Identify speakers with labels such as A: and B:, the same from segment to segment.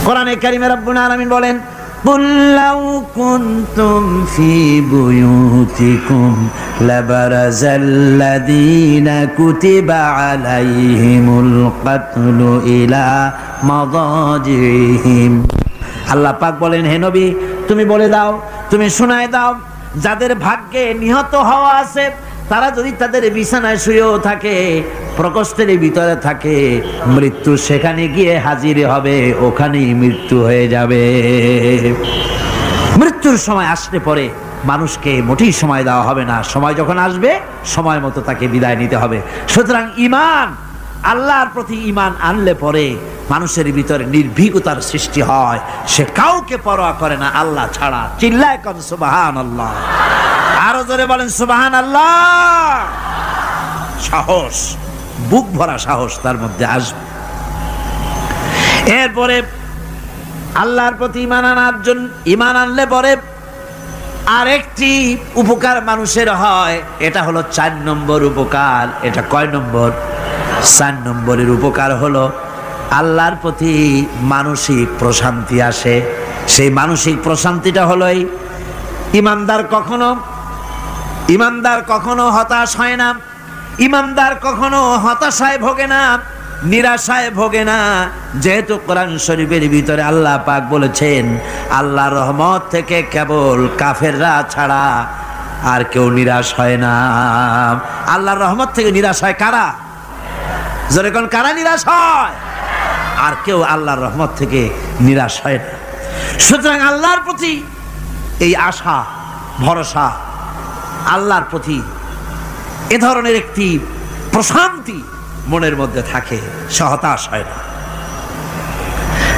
A: কোরআনে কারিমে রব্বুল আলামিন বলেন, قُلْ لَوْ كُنْتُمْ فِي بُيُوتِكُمْ لَبَرَزَ الَّذِينَ كُتِبَ عَلَيْهِمُ الْقَتْلُ إِلَى مَضَاجِعِهِمْ। আল্লাহ পাক বলেন, হে নবী তুমি বলে দাও, তুমি শোনায় দাও, যাদের ভাগ্যে নিহত হওয়া আছে তারা যদি তাদের বিছানায় শুয়েও থাকে, প্রকোষ্ঠের ভিতরে থাকে, মৃত্যু সেখানে গিয়ে হাজির হবে, ওখানেই মৃত্যু হয়ে যাবে। মৃত্যুর সময় আসলে পরে মানুষকে মোটেই সময় দেওয়া হবে না, সময় যখন আসবে সময় মতো তাকে বিদায় নিতে হবে। সুতরাং ঈমান, আল্লাহর প্রতি ঈমান আনলে পরে মানুষের ভিতরে নির্ভীকতার সৃষ্টি হয়, সে কাউকে পরোয়া করে না আল্লাহ ছাড়া। চিল্লায় কোন সুবহানাল্লাহ, আরো জোরে বলেন সুবহানাল্লাহ। সাহস, বুক ভরা সাহস তার মধ্যে আসবে। এরপরে আল্লাহর প্রতি ঈমান আনলে পরে আরেকটি উপকার মানুষের হয়, এটা হলো 4 নম্বর উপকার। এটা কয় নম্বর? 4 নম্বরের উপকার হলো আল্লাহর প্রতি মানসিক প্রশান্তি আসে। সেই মানসিক প্রশান্তিটা হলো ইমানদার কখনো হতাশ হয় না, ইমানদার কখনো হতাশায় ভোগে না, নিরাশায় ভোগে না। যেহেতু কোরআন শরীফের ভিতরে আল্লাহ পাক বলেছেন, আল্লাহর রহমত থেকে কেবল কাফেররা ছাড়া আর কেউ নিরাশ হয় না। আল্লাহর রহমত থেকে নিরাশ হয় কারা? জোরে কোন, কারা নিরাশ হয়? আর কেউ আল্লাহর রহমত থেকে নিরাশ হয় না। সুতরাং আল্লাহর প্রতি এই আশা, ভরসা, আল্লাহর প্রতি এ ধরনের একটি প্রশান্তি মনের মধ্যে থাকে, সে হতাশ হয় না।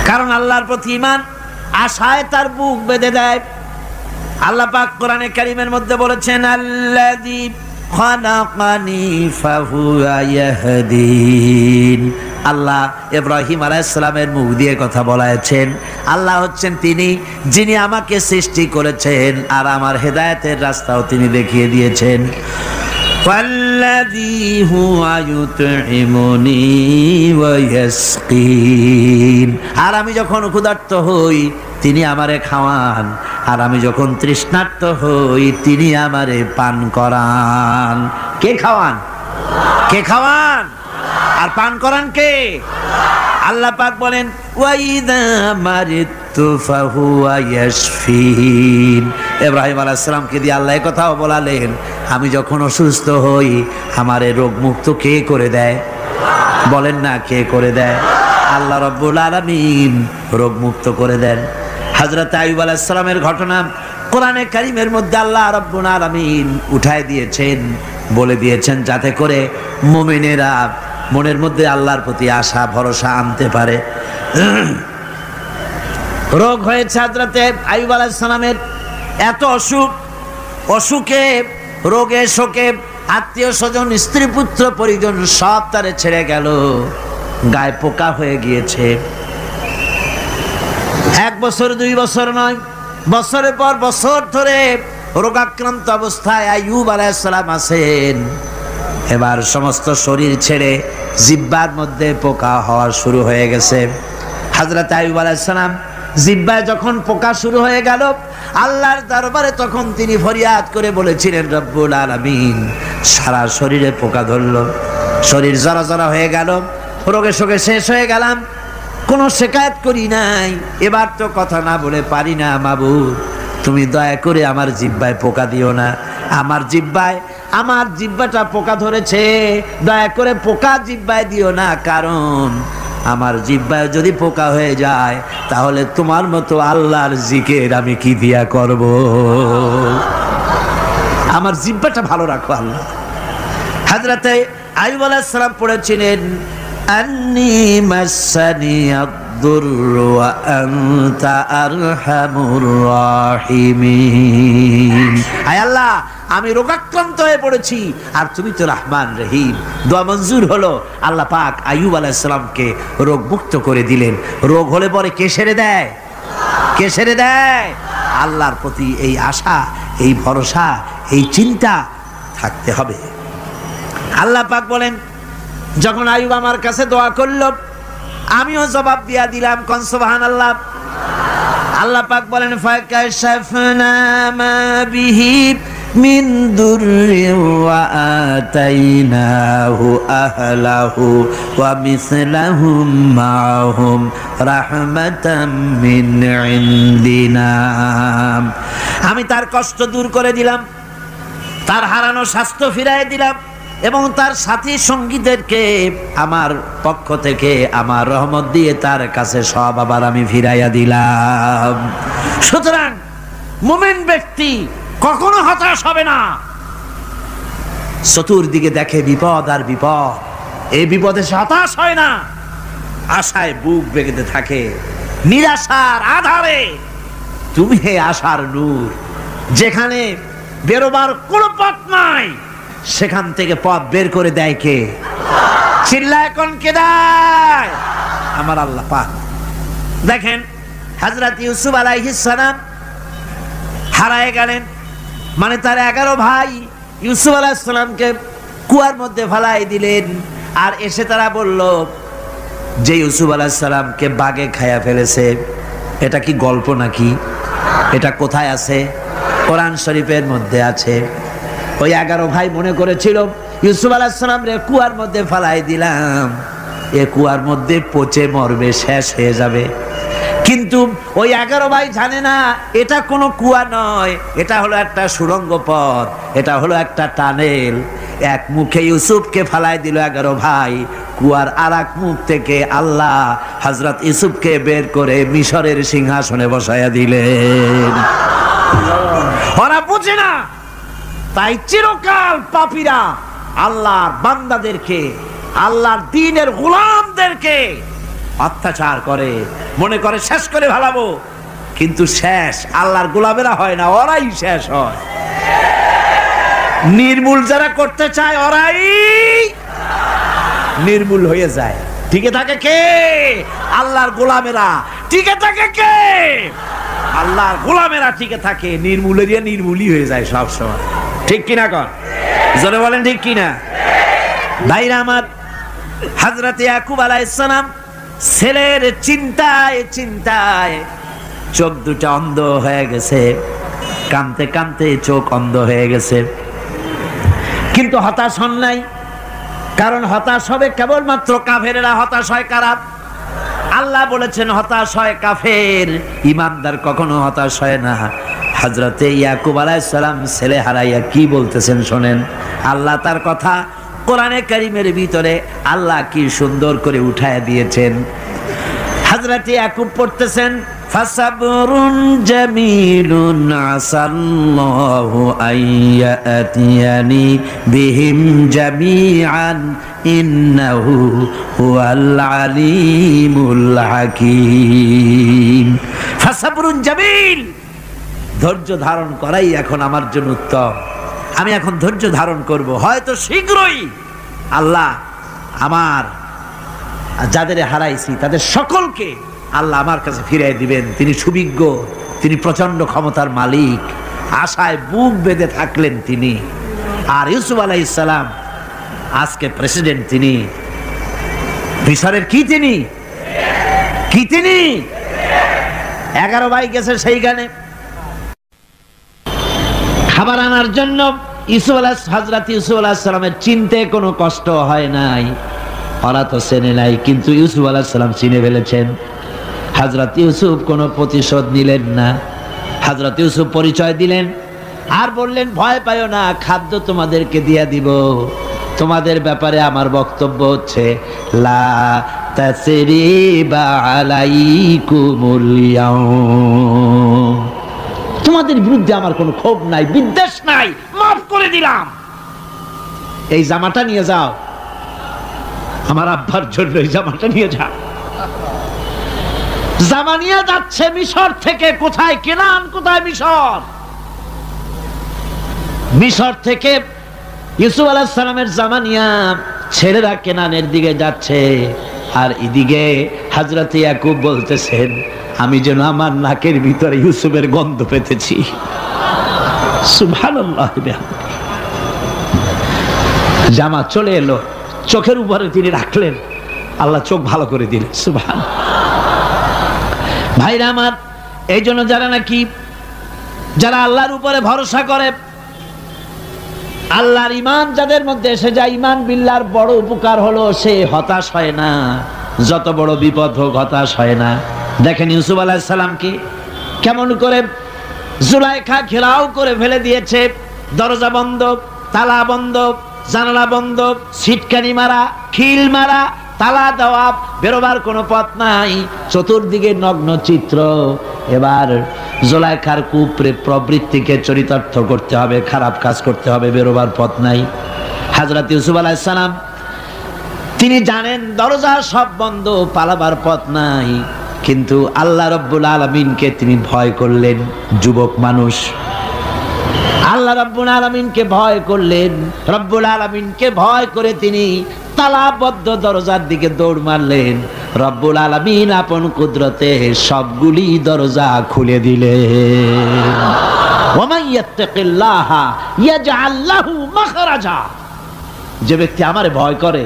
A: কারণ আল্লাহর প্রতি ঈমান আশায় তার বুক বেঁধে দেয়। আল্লাহ পাক কোরআনে কারীমের মধ্যে বলেছেন, আল্লাযী খালাকানি ফাহুয়া ইয়াহদিন। আল্লাহ ইব্রাহিম আলাইহিস সালামের মুখ দিয়ে কথা বলেছেন, আল্লাহ হচ্ছেন তিনি যিনি আমাকে সৃষ্টি করেছেন আর আমার হেদায়েতের রাস্তাও তিনি দেখিয়ে দিয়েছেন। ওয়াল্লাযী হুয়া ইউতঈমুনি ওয়া ইয়াসকিন। আর আমি যখন ক্ষুধার্ত হই তিনি আমারে খাওয়ান, আর আমি যখন তৃষ্ণার্ত হই তিনি আমারে পান করান। কে খাওয়ান? কে খাওয়ান আর পান করান কে? আল্লাহ পাক বলেন, ওয়াইদা মারিতু ফাহুয়া ইয়াশফিন। ইব্রাহিম আলাইহিস সালামকে দিয়ে আল্লাহ কথাও বলালেন, আমি যখন অসুস্থ হই আমারে রোগ মুক্ত কে করে দেয়? বলেন না, কে করে দেয়? আল্লাহ রাব্বুল আলামিন রোগ মুক্ত করে দেন। হযরত আইয়ুব আলাইহিস সালামের ঘটনা কোরআনে কারীমের মধ্যে আল্লাহ রাব্বুল আলামিন উঠায় দিয়েছেন, বলে দিয়েছেন যাতে করে মুমিনেরা মনের মধ্যে আল্লাহর প্রতি আশা ভরসা আনতে পারে। রোগ হয়েছে হযরত আইয়ুব আলাইহিস সালামের, এত অসুখে রোগে শোকে আত্মীয় স্বজন স্ত্রী পুত্র পরিজন সব তারে ছেড়ে গেল, গায়ে পোকা হয়ে গিয়েছে। 1 বছর 2 বছর নয়, বছরের পর বছর ধরে রোগাক্রান্ত অবস্থায় আইয়ুব আলাইহিস সালাম আছেন। এবার সমস্ত শরীর ছেড়ে জিহ্বার মধ্যে পোকা হওয়া শুরু হয়ে গেছে। হযরত আইয়ুব আলাইহিস সালাম জিহ্বায় যখন পোকা শুরু হয়ে গেল, আল্লাহর দরবারে তখন তিনি ফরিয়াদ করে বলেছিলেন, রব্বুল আলামিন সারা শরীরে পোকা ধরলো, শরীর জরা জরা হয়ে গেল, রোগে শোকে শেষ হয়ে গেলাম, কোনো শিকায়ত করি নাই, এবার তো কথা না বলে পারি না। মাবুদ তুমি দয়া করে আমার জিহ্বায় পোকা দিও না, আমার জিহ্বাটা পোকা ধরেছে, দয়া করে পোকা জিহ্বায় দিও না, কারণ আমার জিহ্বায় যদি পোকা হয়ে যায় তাহলে তোমার মতো আল্লাহর জিকির আমি কি দিয়া করব? আমার জিহ্বাটা ভালো রাখো আল্লাহ। হযরত আইয়ুব আলাইহিস সালাম পড়েছিলেন, আন্নী মাসানি আদ-দুররু ওয়া আনতা আরহামুর রাহিমিন। আয় আল্লাহ, আমি রোগাক্রান্ত হয়ে পড়েছি আর তুমি তো রহমান রহিম। দোয়া মঞ্জুর হলো, আল্লাহ পাক আইয়ুব আলাইহিস সালামকে রোগ মুক্ত করে দিলেন। রোগ হলে পরে কে সেরে দেয়? কে সেরে দেয়? আল্লাহর প্রতি এই আশা, এই ভরসা, এই চিন্তা থাকতে হবে। আল্লাহ পাক বলেন, যখন আইয়ুব আমার কাছে দোয়া করল, আমিও জবাব দিয়া দিলাম, কোন সুবহানাল্লাহ। আল্লাহ পাক বলেন ফাকাশাফনা মা বিহি মিন দুররি ওয়া আতাইনাহু আহলাহু ওয়া মিসলাহুম মাআহুম রাহমাতাম মিন ইনদিনা। আমি তার কষ্ট দূর করে দিলাম, তার হারানো স্বাস্থ্য ফিরিয়ে দিলাম এবং তার সাথী সঙ্গীদেরকে আমার পক্ষ থেকে আমার রহমত দিয়ে তার কাছে সব আবার আমি ফিরাইয়া দিলাম। সুতরাং মুমিন ব্যক্তি কখনো হতাশ হবে না। চতুর্দিকে দেখে বিপদ আর বিপদ, এই বিপদে সে হতাশ হয় না, আশায় বুক বেঁধে থাকে। নিরাশার আধারে তুমি হে আশার নূর, যেখানে বেরোবার কোনো পথ নাই সেখান থেকে পথ বের করে দেয় কে? চিল্লায় কোন কে দেয়? আমার আল্লাহ পাক। দেখেন হযরত ইউসুফ আলাইহিস সালাম হারায় গেলেন, মানে তার 11 ভাই ইউসুফ আলাইহিস সালামকে কুয়ার মধ্যে ফেলাই দিলেন। আর এসে তারা বলল যে ইউসুফ আলাইহিস সালামকে বাঘে খায়া ফেলেছে। এটা কি গল্প নাকি? এটা কোথায় আছে? কোরআন শরীফের মধ্যে আছে। ওই 11 ভাই মনে করেছিল ইউসুফ আলাইহিস সালাম রে কুয়ার মধ্যে ফেলাই দিলাম, এ কুয়ার মধ্যে পচে মরবে, শেষ হয়ে যাবে। কিন্তু ওই 11 ভাই জানে না এটা কোনো কুয়া নয়, এটা হলো একটা সুড়ঙ্গ পথ, এটা হলো একটা টানেল। এক মুখে ইউসুফকে ফেলাই দিল 11 ভাই, কুয়ার আরেক মুখ থেকে আল্লাহ হযরত ইউসুফকে বের করে মিশরের সিংহাসনে বসায়া দিলেন। ওরা বুঝে না, তাই চিরকাল পাপীরা আল্লাহর বান্দাদেরকে, আল্লাহর দ্বীনের গোলামদেরকে অত্যাচার করে, মনে করে শেষ করে ভালাবো, কিন্তু শেষ আল্লাহর গোলামেরা হয় না, ওরাই শেষ হয়। নির্মূল যারা করতে চায় ওরাই নির্মূল হয়ে যায়। টিকে থাকে কে? আল্লাহর গোলামেরা। টিকে থাকে কে? আল্লাহর গোলামেরা টিকে থাকে। নির্মূলেরিয়া নির্মূলই হয়ে যায় সব সময়। ঠিক কিনা কর? জোরে বলেন ঠিক কিনা? ভাইরা আমার, হযরত ইয়াকুব আলাইহিস সালাম ছেলের চিন্তায় চিন্তায় চোখ দুটো অন্ধ হয়ে গেছে, কাঁদতে কাঁদতে চোখ অন্ধ হয়ে গেছে। কিন্তু হতাশ হন নাই, কারণ হতাশ হবে কেবলমাত্র কাফেরেরা। হতাশ হয় কারা? আল্লাহ বলেছেন হতাশ হয় কাফের, ইমানদার কখনো হতাশ হয় না। হযরত ইয়াকুব আলাইহিস সালাম ছেলে হারাইয়া কি বলতেছেন শোনেন। আল্লাহ তার কথা কোরআনে কারীমের ভিতরে আল্লাহ কি সুন্দর করে উঠায় দিয়েছেন। হযরত ইয়াকুব পড়তেছেন ফাসাবরুন জামিলুন আসাল্লাহু আইয়াতিয়ানি বিহিম জামিআন ইন্নাহু হুয়াল আলিমুল হাকীম। ফাসাবরুন জামিল, ধৈর্য ধারণ করাই এখন আমার জন্য উত্তম। আমি এখন ধৈর্য ধারণ করব, হয়তো শীঘ্রই আল্লাহ আমার যাদের হারাইছি তাদের সকলকে আল্লাহ আমার কাছে ফিরিয়ে দিবেন। তিনি সুবিজ্ঞ, তিনি প্রচন্ড ক্ষমতার মালিক। আশায় বুক বেঁধে থাকলেন তিনি। আর ইউসুফ আলাইহিস সালাম আজকে প্রেসিডেন্ট, তিনি মিশরের কি তিনি 11 ভাই গেছে সেইখানে খাবার আনার জন্য। হযরত ইউসুফ আলাইহিস সালামের চিনতে কোনো কষ্ট হয় নাই। ওরা তো চেনে নাই, কিন্তু ইউসুফ আলাইহিস সালাম চিনে ফেলেছেন। হযরত ইউসুফ কোনো প্রতিশোধ নিলেন না। হযরত ইউসুফ পরিচয় দিলেন আর বললেন ভয় পাইও না, খাদ্য তোমাদেরকে দিয়ে দিব। তোমাদের ব্যাপারে আমার বক্তব্য হচ্ছে লা তাসরিবা আলাইকুমুল ইয়াউম, তোমাদের বিরুদ্ধে আমার কোনো ক্ষোভ নাই, বিদ্বেষ নাই, মাফ করে দিলাম। এই জামাটা নিয়ে যাও, আমার আব্বার জন্য এই জামাটা নিয়ে যাও। জামা নিয়ে যাচ্ছে মিশর থেকে। কোথায়? কেনান। কোথায়? মিশর। মিশর থেকে ইউসুফ আলাইহিস সালামের জামা নিয়ে ছেলেরা কেনানের দিকে যাচ্ছে। আর এদিকে হযরত ইয়াকুব বলতেছেন আমি যেন আমার নাকের ভিতরে ইউসুফের গন্ধ পেতেছি। সুবহানাল্লাহ। জামা চলে এলো, চোখের উপরে তিনি রাখলেন। আল্লাহ চোখ ভালো করে দিলেন। সুবহান। ভাইরা আমার, এই জন্য যারা আল্লাহর উপরে ভরসা করে, আল্লাহর ঈমান যাদের মধ্যে এসে যায়, ঈমান বিল্লাহর বড় উপকার হলো সে হতাশ হয় না, যত বড় বিপদ হোক হতাশ হয় না। দেখেন ইউসুফ আলাইহিস সালামকে কেমন করে জুলাইখা ঘেরাও করে ফেলে দিয়েছে, দরজা বন্ধ, তালা বন্ধ, জানালা বন্ধ, সিটকানি মারা, খিল মারা, তালা দেওয়া, বেরোবার কোনো পথ নাই, চতুর্দিকে নগ্ন চিত্র। এবার জুলাইখার কুপ্রে প্রবৃত্তিকে চরিতার্থ করতে হবে, খারাপ কাজ করতে হবে, বেরোবার পথ নাই। হযরত ইউসুফ আলাইহিস সালাম তিনি জানেন দরজা সব বন্ধ, পালাবার পথ নাই, কিন্তু আল্লাহ রাব্বুল আলামিনকে তিনি ভয় করলেন। যুবক মানুষ, আল্লাহ রাব্বুল আলামিনকে ভয় করলেন। রব্বুল আলামিনকে ভয় করে তিনি তালাবদ্ধ দরজার দিকে দৌড় মারলেন। রব্বুল আলামিন আপন কুদরতে সবগুলি দরজা খুলে দিলেন। ওয়া মান ইয়াত্তাকিল্লাহা ইয়াজআল লাহু মাখরাজা। যে ব্যক্তি আমারে ভয় করে,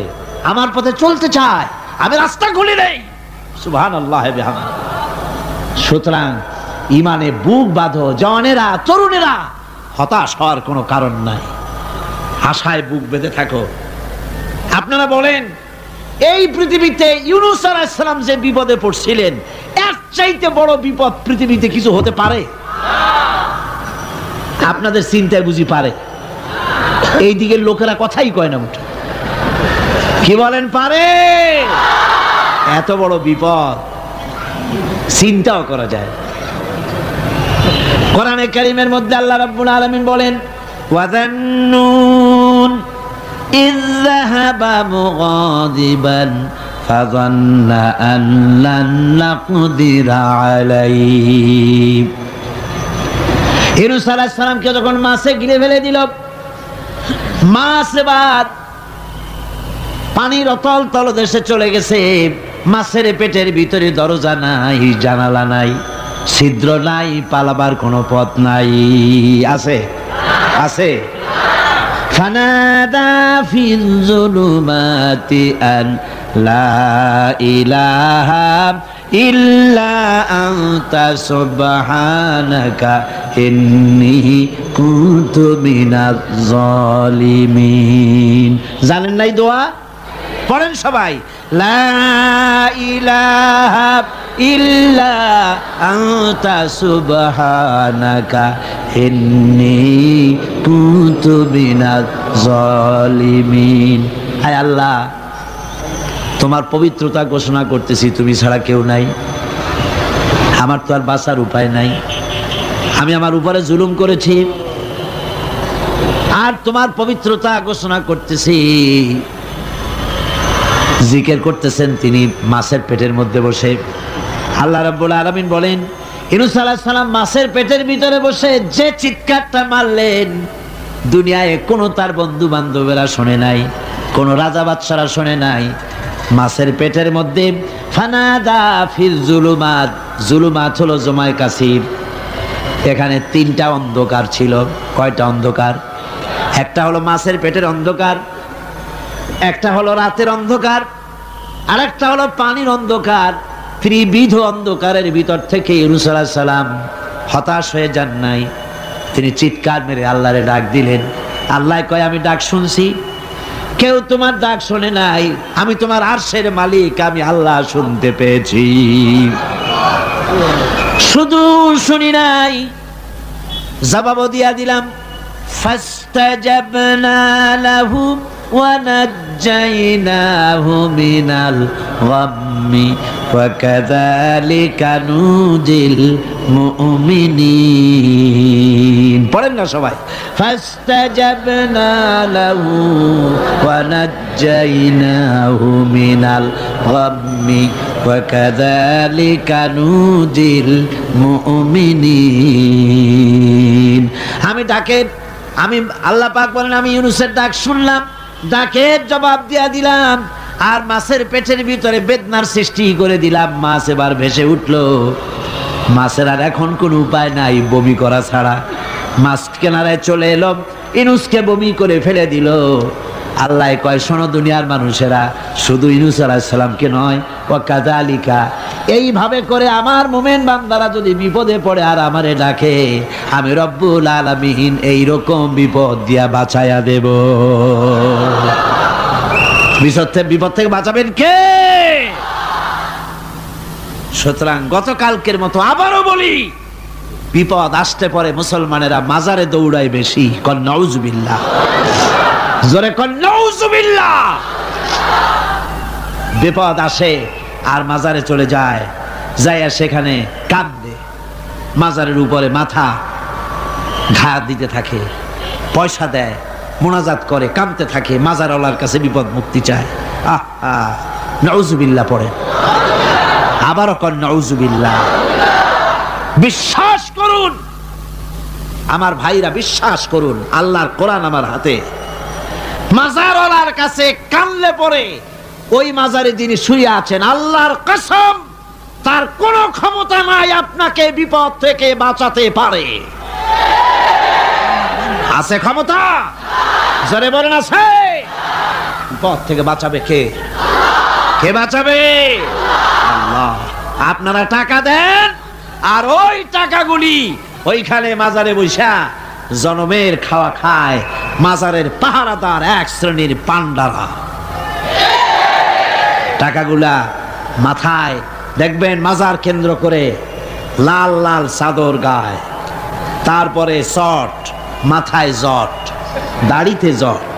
A: আমার পথে চলতে চায়, আমি রাস্তা খুলে দেই। সুবহানাল্লাহ ওয়া বিহামদিহি। সুতরাং ঈমানে বুক বাঁধো জওয়ানেরা, তরুণেরা, হতাশ হওয়ার কোনো কারণ নাই, আশায় বুক বেঁধে থাকো। আপনারা বলেন, এই পৃথিবীতে ইউনূস আলাইহিস সালাম যে বিপদে পড়ছিলেন, এর চাইতে বড় বিপদ পৃথিবীতে কিছু হতে পারে? আপনাদের চিন্তায় বুঝি পারে? এই দিকের লোকেরা কথাই কয় না মুঠো। কি বলেন, পারে? এত বড় বিপদ চিন্তাও করা যায়। কোরআনে কারীমের মধ্যে আল্লাহ রাব্বুল আলামিন বলেন, ওয়াযান্নুন ইয যাহাবা মুগাদিবান ফাযান্না আন লান নাকদিরা আলাইহি। ইউনূস আলাইহিস সালামকে যখন মাছে গিলে ফেলে দিল, মাছ এবার পানির অতল তলদেশে চলে গেছে। মাছের পেটের ভিতরে দরজা নাই, জানালা নাই, ছিদ্র নাই, পালাবার কোনো পথ নাই। আছে? আছে? ফানাদা ফিল যুলুমাতি আন লা ইলাহা ইল্লা আনতা সুবহানাকা ইন্নী কুনতু মিনাজ জালিমিন। জানেন নাই দোয়া? পড়েন সবাই, লা ইলাহা ইল্লা আনতা সুবহানাকা ইন্নী কুনতু মিনাজ জালিমিন। আয় আল্লাহ, তোমার পবিত্রতা ঘোষণা করতেছি, তুমি ছাড়া কেউ নাই, আমার তো আর বাঁচার উপায় নাই, আমি আমার উপরে জুলুম করেছি, আর তোমার পবিত্রতা ঘোষণা করতেছি। জিকির করতেছেন তিনি মাছের পেটের মধ্যে বসে। আল্লাহ রাব্বুল আলামিন বলেন, ইউনূস আলাইহিস সালাম মাছের পেটের ভিতরে বসে যে চিৎকারটা মারলেন, দুনিয়ায় কোনো তার বন্ধু বান্ধবেরা শোনে নাই, কোনো রাজা বাদশারা শোনে নাই। মাছের পেটের মধ্যে ফানাদা ফিল যুলুমাত, যুলুমাত হলো জমায় কাসির। এখানে তিনটা অন্ধকার ছিল। কয়টা অন্ধকার? একটা হলো মাছের পেটের অন্ধকার, একটা হলো রাতের অন্ধকার, আর একটা হলো পানির অন্ধকার। ত্রিবিধ অন্ধকারের ভিতর থেকে ইউনূস আলাইহিস সালাম হতাশ হয়ে যান নাই, তিনি চিৎকার মেরে আল্লাহরে ডাক দিলেন। আল্লাহ কয়, আমি ডাক শুনছি, কেউ তোমার ডাক শোনে নাই, আমি তোমার আরশের মালিক, আমি আল্লাহ শুনতে পেয়েছি। শুধু শুনি নাই, জবাবও দিয়া দিলাম। ফাস্তাজাবনা লাহু ওয়া নাজ্জাইনাহু মিনাল গাম্মি ওয়া কাযালিকা নুজিল মুমিনিন। পড়েন না সবাই, ফাস্তাজাবনা লাহু ওয়া নাজ্জাইনাহু মিনাল গাম্মি ওয়া কাযালিকা নুজিল মুমিনিন। আমি আল্লাহ পাক বলেন, আমি ইউনূসের ডাক শুনলাম, ডাকের জবাব দিয়া দিলাম, আর মাছের পেটের ভিতরে বেদনার সৃষ্টি করে দিলাম। মাছ এবার ভেসে উঠলো। মাছের আর এখন কোনো উপায় নাই বমি করা ছাড়া। মাছ কিনারায় চলে এলো, ইউনূসকে বমি করে ফেলে দিল। আল্লাহ কয়, শোনো দুনিয়ার মানুষেরা, শুধু ইউনূস আলাইহিস সালামকে নয়, ওয়া কাযালিকা, এইভাবে করে আমার মুমিন বান্দারা যদি বিপদে পড়ে আর আমারে ডাকে, আমি রব্বুল আলামিন এইরকম বিপদ দিয়া বাঁচায়া দেব। বিপদ থেকে বাঁচাবেন কে? সুতরাং গতকালকের মতো আবারও বলি, বিপদ আসতে পরে মুসলমানেরা মাজারে দৌড়ায় বেশি। কন নাউজুবিল্লাহ, জোরে কন নাউজুবিল্লাহ। বিপদ আসে আর মাজারে চলে যায়, যাইয়া সেখানে কাঁদে, মাজারের উপরে মাথা ঘা দিতে থাকে, পয়সা দেয়, মুনাজাত করে, কাঁদতে থাকে, মাজারওয়ালার কাছে বিপদ মুক্তি চায়। নাউজুবিল্লাহ পড়ে, আবারও কন নাউজুবিল্লাহ। বিশ্বাস করুন আমার ভাইরা, বিশ্বাস করুন, আল্লাহর কোরআন আমার হাতে। মাজারওয়ালার কাছে কানলে পরে ওই মাজারে যিনি শুয়ে আছেন, আল্লাহর কসম তার কোনো ক্ষমতা নাই আপনাকে বিপদ থেকে বাঁচাতে পারে। আছে ক্ষমতা? জোরে বলেন আছে? বিপদ থেকে বাঁচাবে কে? কে বাঁচাবে? আল্লাহ। আপনারা টাকা দেন আর ওই টাকাগুলি ওইখানে মাজারে বৈশা জনমের খাওয়া খায় মাজারের পাহারাদার এক শ্রেণীর পান্ডারা। টাকাগুলা মাথায় দেখবেন মাজার কেন্দ্র করে লাল লাল চাদর গায়, তারপরে শট, মাথায় জট, দাড়িতে জট,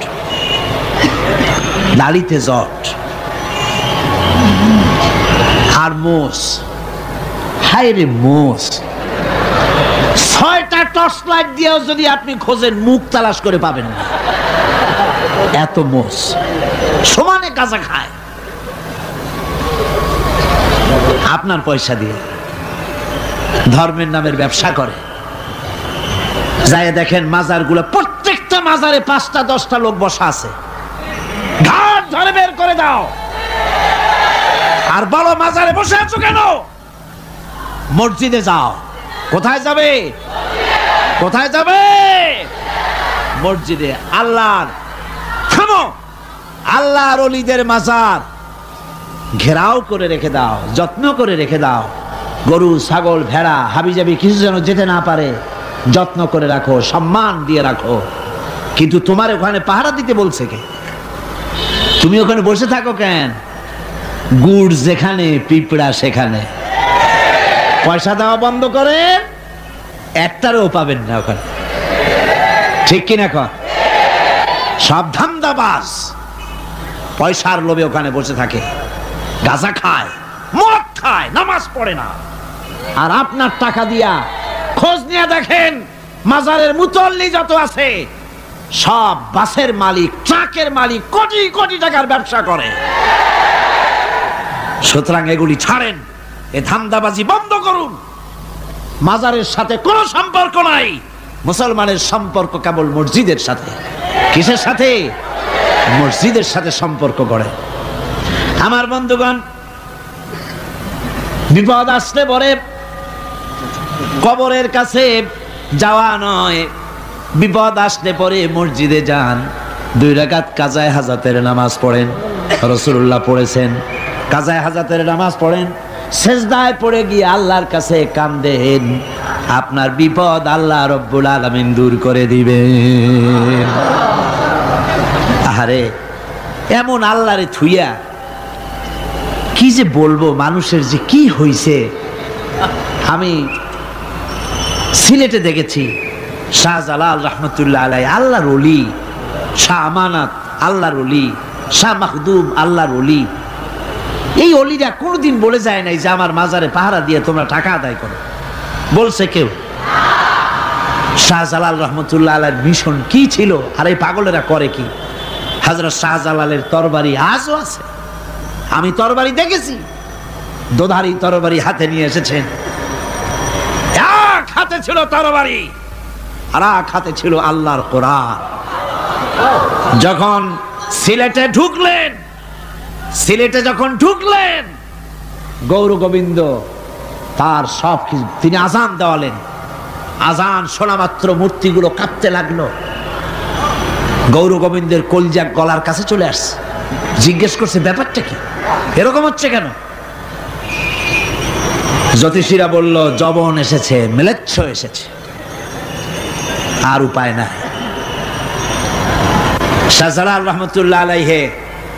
A: দাড়িতে জট আর মোষ। হায় রে মোষ! 6টা টর্চ লাইট দিয়েও যদি আপনি খোঁজেন মুখ তালাশ করে পাবেন না, এত মোষ সমানে গাঁজা খায় আপনার পয়সা দিয়ে, ধর্মের নামের ব্যবসা করে। যাই দেখেন মাজারগুলো, প্রত্যেকটা মাজারে 5টা 10টা লোক বসা আছে। ঘাট ধরে বের করে দাও আর বলো, মাজারে বসে আছো কেন? মসজিদে যাও। কোথায় যাবে? কোথায় যাবে? মসজিদে। আল্লাহর থামো, আল্লাহর ওলিদের মাজার ঘেরাও করে রেখে দাও, যত্ন করে রেখে দাও। গরু, ছাগল, ভেড়া, হাবিজাবি কিছু যেন যেতে না পারে, যত্ন করে রাখো, সম্মান দিয়ে রাখো। কিন্তু তোমার ওখানে পাহারা দিতে বলছে কে? তুমি ওখানে বসে থাকো কেন? গুড় যেখানে পিঁপড়া সেখানে। পয়সা দেওয়া বন্ধ করে একটারও পাবেন না ওখানে, ঠিক কিনা কর? সব ধান্দাবাজ পয়সার লোভে ওখানে বসে থাকে, গাঁজা খায়, মদ খায়, নামাজ পড়ে না। আর আপনার টাকা দিয়া খোঁজ নিয়ে দেখেন মাজারের মুতল্লি যত আছে সব বাসের মালিক, ট্রাকের মালিক, কোটি কোটি টাকার ব্যবসা করে। সুতরাং এগুলি ছাড়েন, এ ধান্দাবাজি বন্ধ করুন। মাজারের সাথে কোনো সম্পর্ক নাই, মুসলমানের সম্পর্ক কেবল মসজিদের সাথে। কিসের সাথে? মসজিদের সাথে সম্পর্ক গড়ে। আমার বন্ধুগণ, বিপদ আসলে পরে কবরের কাছে যাওয়া নয়, বিপদ আসলে পরে মসজিদে যান, 2 রাকাত কাজায়ে হাজাতের নামাজ পড়েন। রাসূলুল্লাহ পড়েছেন, কাজায়ে হাজাতের নামাজ পড়েন, সেজদায় পড়ে গিয়ে আল্লাহর কাছে কাঁদেন, আপনার বিপদ আল্লাহ রব্বুল আলামিন দূর করে দিবেন। আরে এমন আল্লাহরে থুইয়া কি যে বলবো, মানুষের যে কি হইছে। আমি সিলেটে দেখেছি শাহজালাল রহমতুল্লাহ আলাই, আল্লাহর ওলি, শাহ আমানত আল্লাহর ওলি, শাহ মাখদুম আল্লাহর ওলি। এই ওলিরা কোনদিন বলে যায় নাই যে আমার মাজারে পাহারা দিয়ে তোমরা টাকা আদায় করো, বলছে কেউ? শাহজালাল রহমতুল্লাহ আলাইহির মিশন কি ছিল আর এই পাগলেরা করে কি? হযরত শাহজালালের তরবারি আজও আছে, আমি তরবারি দেখেছি, দোধারি তরবারি হাতে নিয়ে এসেছেন। এক হাতে ছিল তরবারি আর এক হাতে ছিল আল্লাহর কোরআন। যখন সিলেটে ঢুকলেন, গৌর গোবিন্দ তার সব কিছু, তিনি আজান দেওয়ালেন। আজান শোনা মাত্র মূর্তিগুলো কাঁপতে লাগলো, গৌর গোবিন্দের কলজা গলার কাছে চলে আসছে, জিজ্ঞেস করছে ব্যাপারটা কি, এরকম হচ্ছে কেন? জ্যোতিষীরা বলল যবন এসেছে, ম্লেচ্ছ এসেছে, আর উপায় নাই। শাহজালাল রহমতুল্লাহ আলাইহে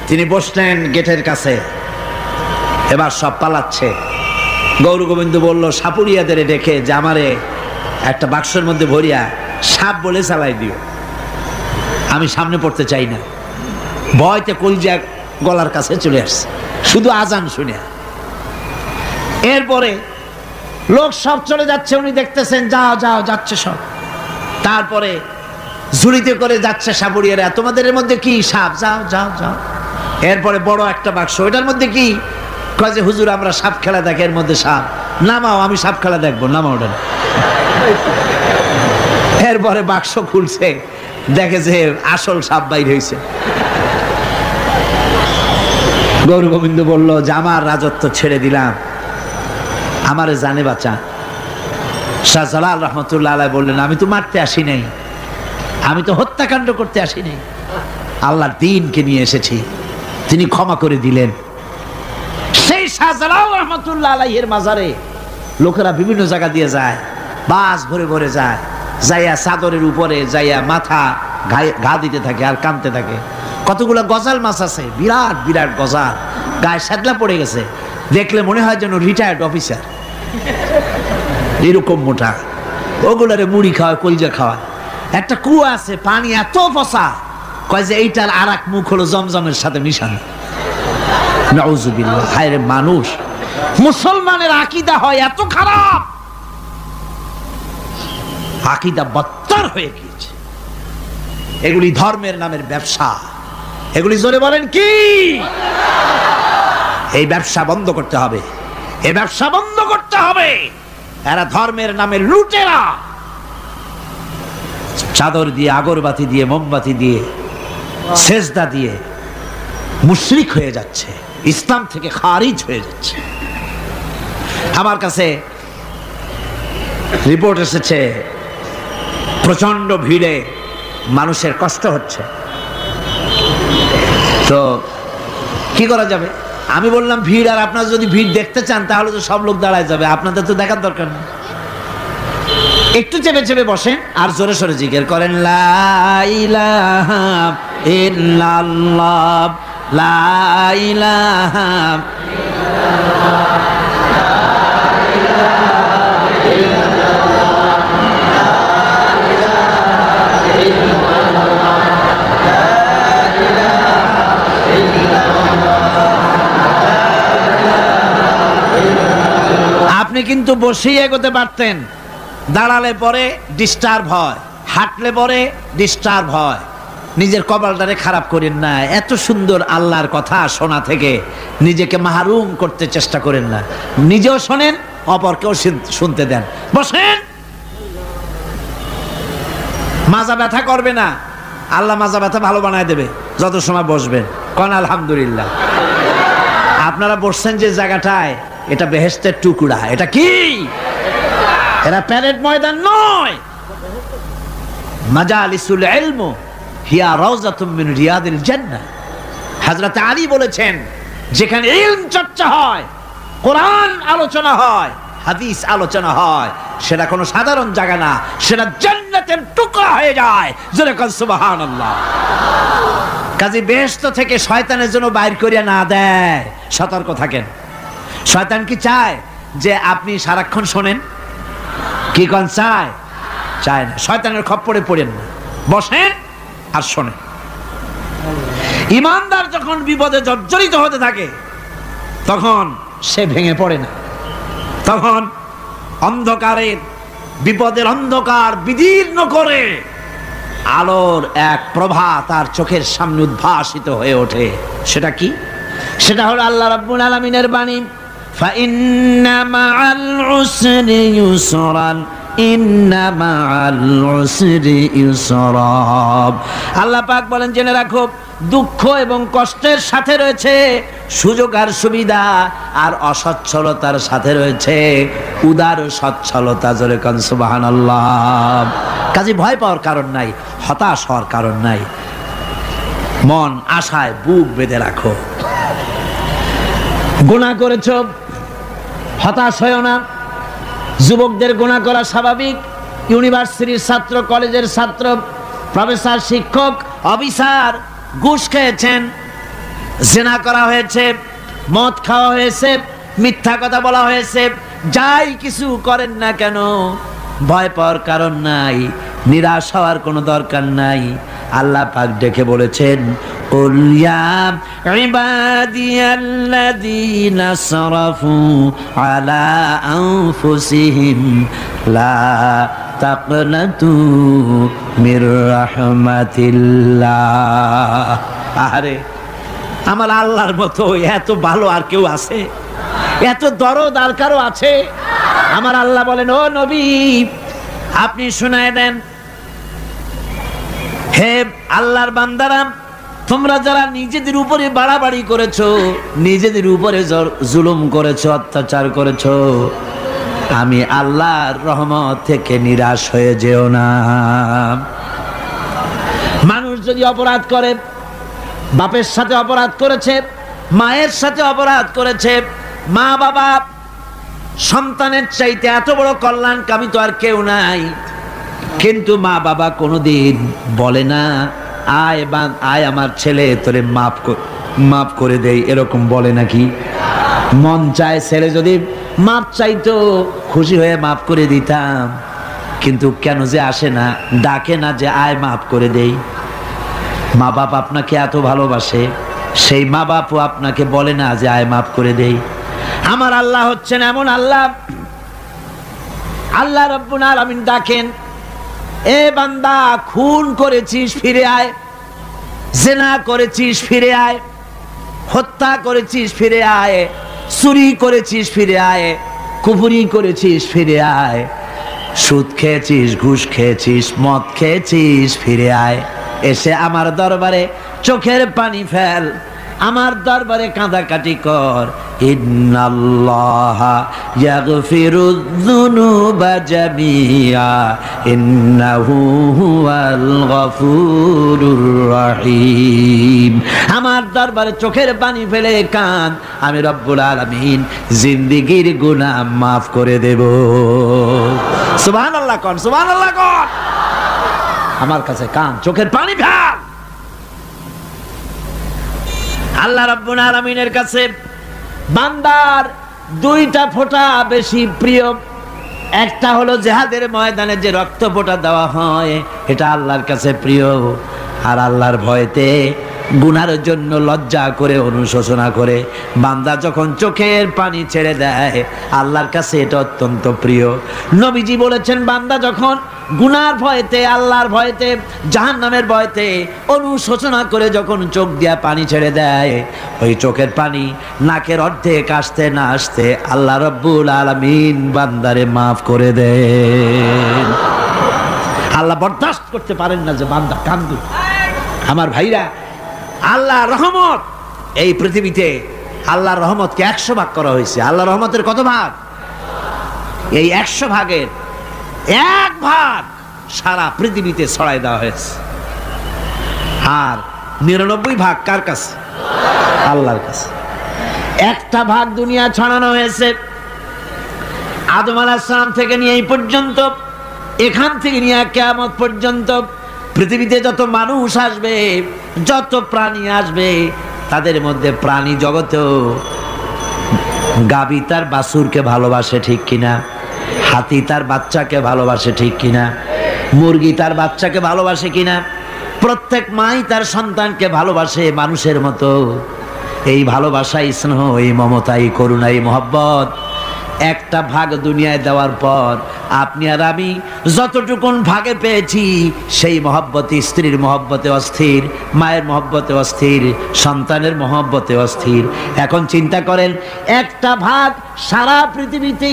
A: তিনি বসলেন গেটের কাছে, এবার সব পালাচ্ছে। গৌর গোবিন্দ বলল সাপুরিয়াদের ডেকে যে আমারে একটা বাক্সের মধ্যে ভরিয়া সাপ বলে চালাই দিও, আমি সামনে পড়তে চাই না। ভয়তে কলজা গলার কাছে চলে আসছে শুধু আজান শুনে। এরপরে লোক সব চলে যাচ্ছে, উনি দেখতেছেন যাও যাও যাচ্ছে সব। তারপরে ঝুড়িতে করে যাচ্ছে সাপুরিয়ারা, তোমাদের এর মধ্যে কি সাপ, যাও যাও যাও। এরপরে বড় একটা বাক্স, ওটার মধ্যে কি, কয় যে হুজুর আমরা সাপ খেলা দেখি, এর মধ্যে সাপ। নামাও, আমি সাপ খেলা দেখবো, নামাও ওটা। এরপরে বাক্স খুলছে, দেখে যে আসল সাপ বাইর হয়েছে। গৌর গোবিন্দ বলল যে আমার রাজত্ব ছেড়ে দিলাম, আমারে জানে বাঁচা। শাহজালাল রহমতুল্লাহ আলাইহি বললেন আমি তো মারতে আসি নাই, আমি তো হত্যাকাণ্ড করতে আসি নাই, আল্লাহর দ্বীনকে নিয়ে এসেছি। তিনি ক্ষমা করে দিলেন। সেই শাহজালাল রহমতুল্লাহ আলাইহির মাজারে লোকেরা বিভিন্ন জায়গা দিয়ে যায়, বাস ভরে ভরে যায়, যাইয়া চাদরের উপরে যাইয়া মাথা ঘা দিতে থাকে আর কাঁদতে থাকে। কতগুলো গজাল মাছ আছে, বিরাট বিরাট গজাল, গায়ে সাদলা পড়ে গেছে, দেখলে মনে হয় যেন রিটায়ার্ড অফিসার, এরকম মোটা। ওগুলারে মুড়ি খাওয়ায়, কলজা খাওয়ায়। একটা কুয়া আছে, পানি এত ফসা, কয় যে এইটার আর এক মুখ হলো জমজমের সাথে মিশানো। নাউজুবিল্লাহ। হায় রে মানুষ, মুসলমানের আকীদা হয় এত খারাপ, আকীদা বদতর হয়ে গিয়েছে। এগুলি ধর্মের নামের ব্যবসা, এগুলি জোরে বলেন কি? এই ব্যবসা বন্ধ করতে হবে, এই ব্যবসা বন্ধ করতে হবে। এরা ধর্মের নামে লুটেরা, চাদর দিয়ে, আগরবাতি দিয়ে, মোমবাতি দিয়ে, সেজদা দিয়ে মুশরিক হয়ে যাচ্ছে, ইসলাম থেকে খারিজ হয়ে যাচ্ছে। আমার কাছে রিপোর্ট এসেছে প্রচন্ড ভিড়ে মানুষের কষ্ট হচ্ছে, তো কি করা যাবে? আমি বললাম ভিড়, আর আপনারা যদি ভিড় দেখতে চান তাহলে তো সব লোক দাঁড়ায় যাবে, আপনাদের তো দেখার দরকার নেই। একটু চেপে চেপে বসেন আর জোরে সোরে জিকির করেন লা ইলাহা ইল্লাল্লাহ, লা ইলাহা ইল্লাল্লাহ। আপনি কিন্তু বসেই এগোতে পারতেন, দাঁড়ালে পরে ডিস্টার্ব হয়, হাঁটলে পরে ডিস্টার্ব হয়। নিজের কপালটারে খারাপ করেন না, এত সুন্দর আল্লাহর কথা শোনা থেকে নিজেকে মাহরুম করতে চেষ্টা করেন না। নিজেও শোনেন, অপরকেও শুনতে দেন। বসেন, মাজা ব্যথা করবে না, আল্লাহ মাজা ব্যথা ভালো বানায় দেবে যত সময় বসবেন। কোন আলহামদুলিল্লাহ। আপনারা বসছেন যে জায়গাটায়, এটা বেহেশতের টুকরা। এটা কি? এরা প্যারেড ময়দান নয়। মাজালিসুল ইলম হিয়া রাউযাতুম মিন রিয়াদিল জান্নাহ। হযরত আলী বলেছেন যেখানে ইলম চর্চা হয়, কোরআন আলোচনা হয়, হাদিস আলোচনা হয়, সেটা কোনো সাধারণ জায়গা না, সেটা জান্নাতের টুকরা হয়ে যায়। জোরে বলেন সুবহানাল্লাহ। কাজী বেহেশত থেকে শয়তানের জন্য বাইর করিয়া না দেয়, সতর্ক থাকেন। শয়তান কি চায় যে আপনি সারাক্ষণ শোনেন? কি কোন চায়? চায় না। শয়তানের খপ্পরে পড়েন না, বসেন আর শোনেন। ইমানদার যখন বিপদে জর্জরিত হতে থাকে তখন সে ভেঙে পড়ে না, তখন অন্ধকারের, বিপদের অন্ধকার বিদীর্ণ করে আলোর এক প্রভা তার চোখের সামনে উদ্ভাসিত হয়ে ওঠে। সেটা কি? সেটা হলো আল্লাহ রাব্বুল আলামিনের বাণী, ফাইন্না মাআল উসরি ইউসরান, ইন্না মাআল উসরি ইউসরা। আল্লাহ পাক বলেন জেনে রাখো, দুঃখ এবং কষ্টের সাথে রয়েছে সুযোগ আর সুবিধা, আর অসচ্ছলতার সাথে রয়েছে উদার সচ্ছলতা। জোরে কোন সুবহানাল্লাহ। কাজে ভয় পাওয়ার কারণ নাই, হতাশ হওয়ার কারণ নাই। মন আশায় বুক বেঁধে রাখো। গুনাহ করেছো, হতাশ হয়ো না। যুবকদের গুনাহ করা স্বাভাবিক। ইউনিভার্সিটির ছাত্র, কলেজের ছাত্র, প্রফেসর, শিক্ষক, অফিসার ঘুষ খেয়েছেন, জিনা করা হয়েছে, মদ খাওয়া হয়েছে, মিথ্যা কথা বলা হয়েছে, যাই কিছু করেন না কেন ভয় পাওয়ার কারণ নাই, নিরাশ হওয়ার কোনো দরকার নাই। আল্লাহ পাক ডেকে বলেছেন, কুল ইয়া ইবাদিয়াল্লাযীনা আসরাফু আলা আনফুসিহিম লা তাকনাতু মির রাহমাতিল্লাহ। আরে আমার আল্লাহর মতো এত ভালো আর কেউ আছে? এত দরদ আর কারো আছে? আমার আল্লাহ বলেন, ও নবী আপনি শুনায় দেন, হে আল্লাহর বান্দারা, তোমরা যারা নিজেদের উপরে বাড়াবাড়ি করেছো, নিজেদের উপরে জুলুম করেছো, অত্যাচার করেছো, আমি আল্লাহর রহমত থেকে নিরাশ হয়ে যেও না। মানুষ যদি অপরাধ করে, বাপের সাথে অপরাধ করেছে, মায়ের সাথে অপরাধ করেছে, মা বাবা সন্তানের চাইতে এত বড় কল্যাণকামী তো আর কেউ নাই, কিন্তু মা বাবা কোনোদিন বলে না আয় আমার ছেলে তোরে মাফ করে দেই, এরকম বলে নাকি? মন চায় ছেলে যদি মাপ চাইতো, খুশি হয়ে মাফ করে দিতাম, কিন্তু কেন যে আসে না, ডাকে না যে আয় মাফ করে দেই। মা বাপ আপনাকে এত ভালোবাসে, সেই মা বাপও আপনাকে বলে না যে আয় মাফ করে দেই। আমার আল্লাহ হচ্ছেন এমন আল্লাহ, আল্লাহ রাব্বুল আলামিন ডাকেন, এ বান্দা খুন করেছিস ফিরে আয়, জিনা করেছিস ফিরে আয়, হত্যা করেছিস ফিরে আয়, চুরি করেছিস ফিরে আয়, কুফরি করেছিস ফিরে আয়, সুদ খেয়েছিস, ঘুষ খেয়েছিস, মদ খেয়েছিস ফিরে আয়, এসে আমার দরবারে চোখের পানি ফেল, আমার দরবারে কাঁদাকাটি কর। ইন্নাল্লাহা ইয়াগফিরুয যুনুবা জামিআ ইন্নাহু হুয়াল গফুরুর রহিম। আমার দরবারে চোখের পানি ফেলে কান, আমি রব্বুল আলামিন জিন্দেগীর গুনাহ মাফ করে দেব। সুবহানাল্লাহ কোন, সুবহানাল্লাহ কোন। আমার কাছে কান, চোখের পানি ফেল। আল্লাহ রাব্বুল আলামিনের কাছে বান্দার দুইটা ফোঁটা বেশি প্রিয়। একটা হলো জিহাদের ময়দানে যে রক্ত ফোঁটা দেওয়া হয়, এটা আল্লাহর কাছে প্রিয়। আর আল্লাহর ভয়তে গুনার জন্য লজ্জা করে, অনুশোচনা করে বান্দা যখন চোখের পানি ছেড়ে দেয়, আল্লাহর কাছে এটা অত্যন্ত প্রিয়। নবীজি বলেছেন, বান্দা যখন গুনার ভয়তে, আল্লাহর ভয়তে, জাহান্নামের ভয়তে অনুশোচনা করে যখন চোখ দিয়া পানি ছেড়ে দেয়, ওই চোখের পানি নাকের অর্ধেক আসতে না আসতে আল্লাহ রাব্বুল আলামিন বান্দারে মাফ করে দেন। আল্লাহ বরদাস্ত করতে পারেন না যে বান্দা কান্দুক। আমার ভাইরা, আল্লাহ রহমত এই পৃথিবীতে, আল্লাহর রহমতকে 100 ভাগ করা হয়েছে। আল্লাহ রহমতের কত ভাগ? এই 100 ভাগের 1 ভাগ সারা পৃথিবীতে ছড়াই দেওয়া হয়েছে। আর 99 ভাগ কার কাছে? আল্লাহর কাছে। 1টা ভাগ দুনিয়া ছড়ানো হয়েছে আদম আলাইহিস সালাম থেকে নিয়ে এই পর্যন্ত, এখান থেকে নিয়ে কিয়ামত পর্যন্ত পৃথিবীতে যত মানুষ আসবে, যত প্রাণী আসবে, তাদের মধ্যে প্রাণী জগতেও গাভী তার বাছুরকে ভালোবাসে ঠিক কিনা, হাতি তার বাচ্চাকে ভালোবাসে ঠিক কিনা, মুরগি তার বাচ্চাকে ভালোবাসে কিনা, প্রত্যেক মাই তার সন্তানকে ভালোবাসে মানুষের মতো। এই ভালোবাসা, স্নেহ, এই মমতা, এই করুণা, এই মহব্বত 1টা ভাগ দুনিয়ায় দেওয়ার পর আপনি আর আমি যতটুকুন ভাগে পেয়েছি, সেই মহব্বতে, স্ত্রীর মহব্বতে অস্থির, মায়ের মহব্বতে অস্থির, সন্তানের মহব্বতে অস্থির। এখন চিন্তা করেন, 1টা ভাগ সারা পৃথিবীতে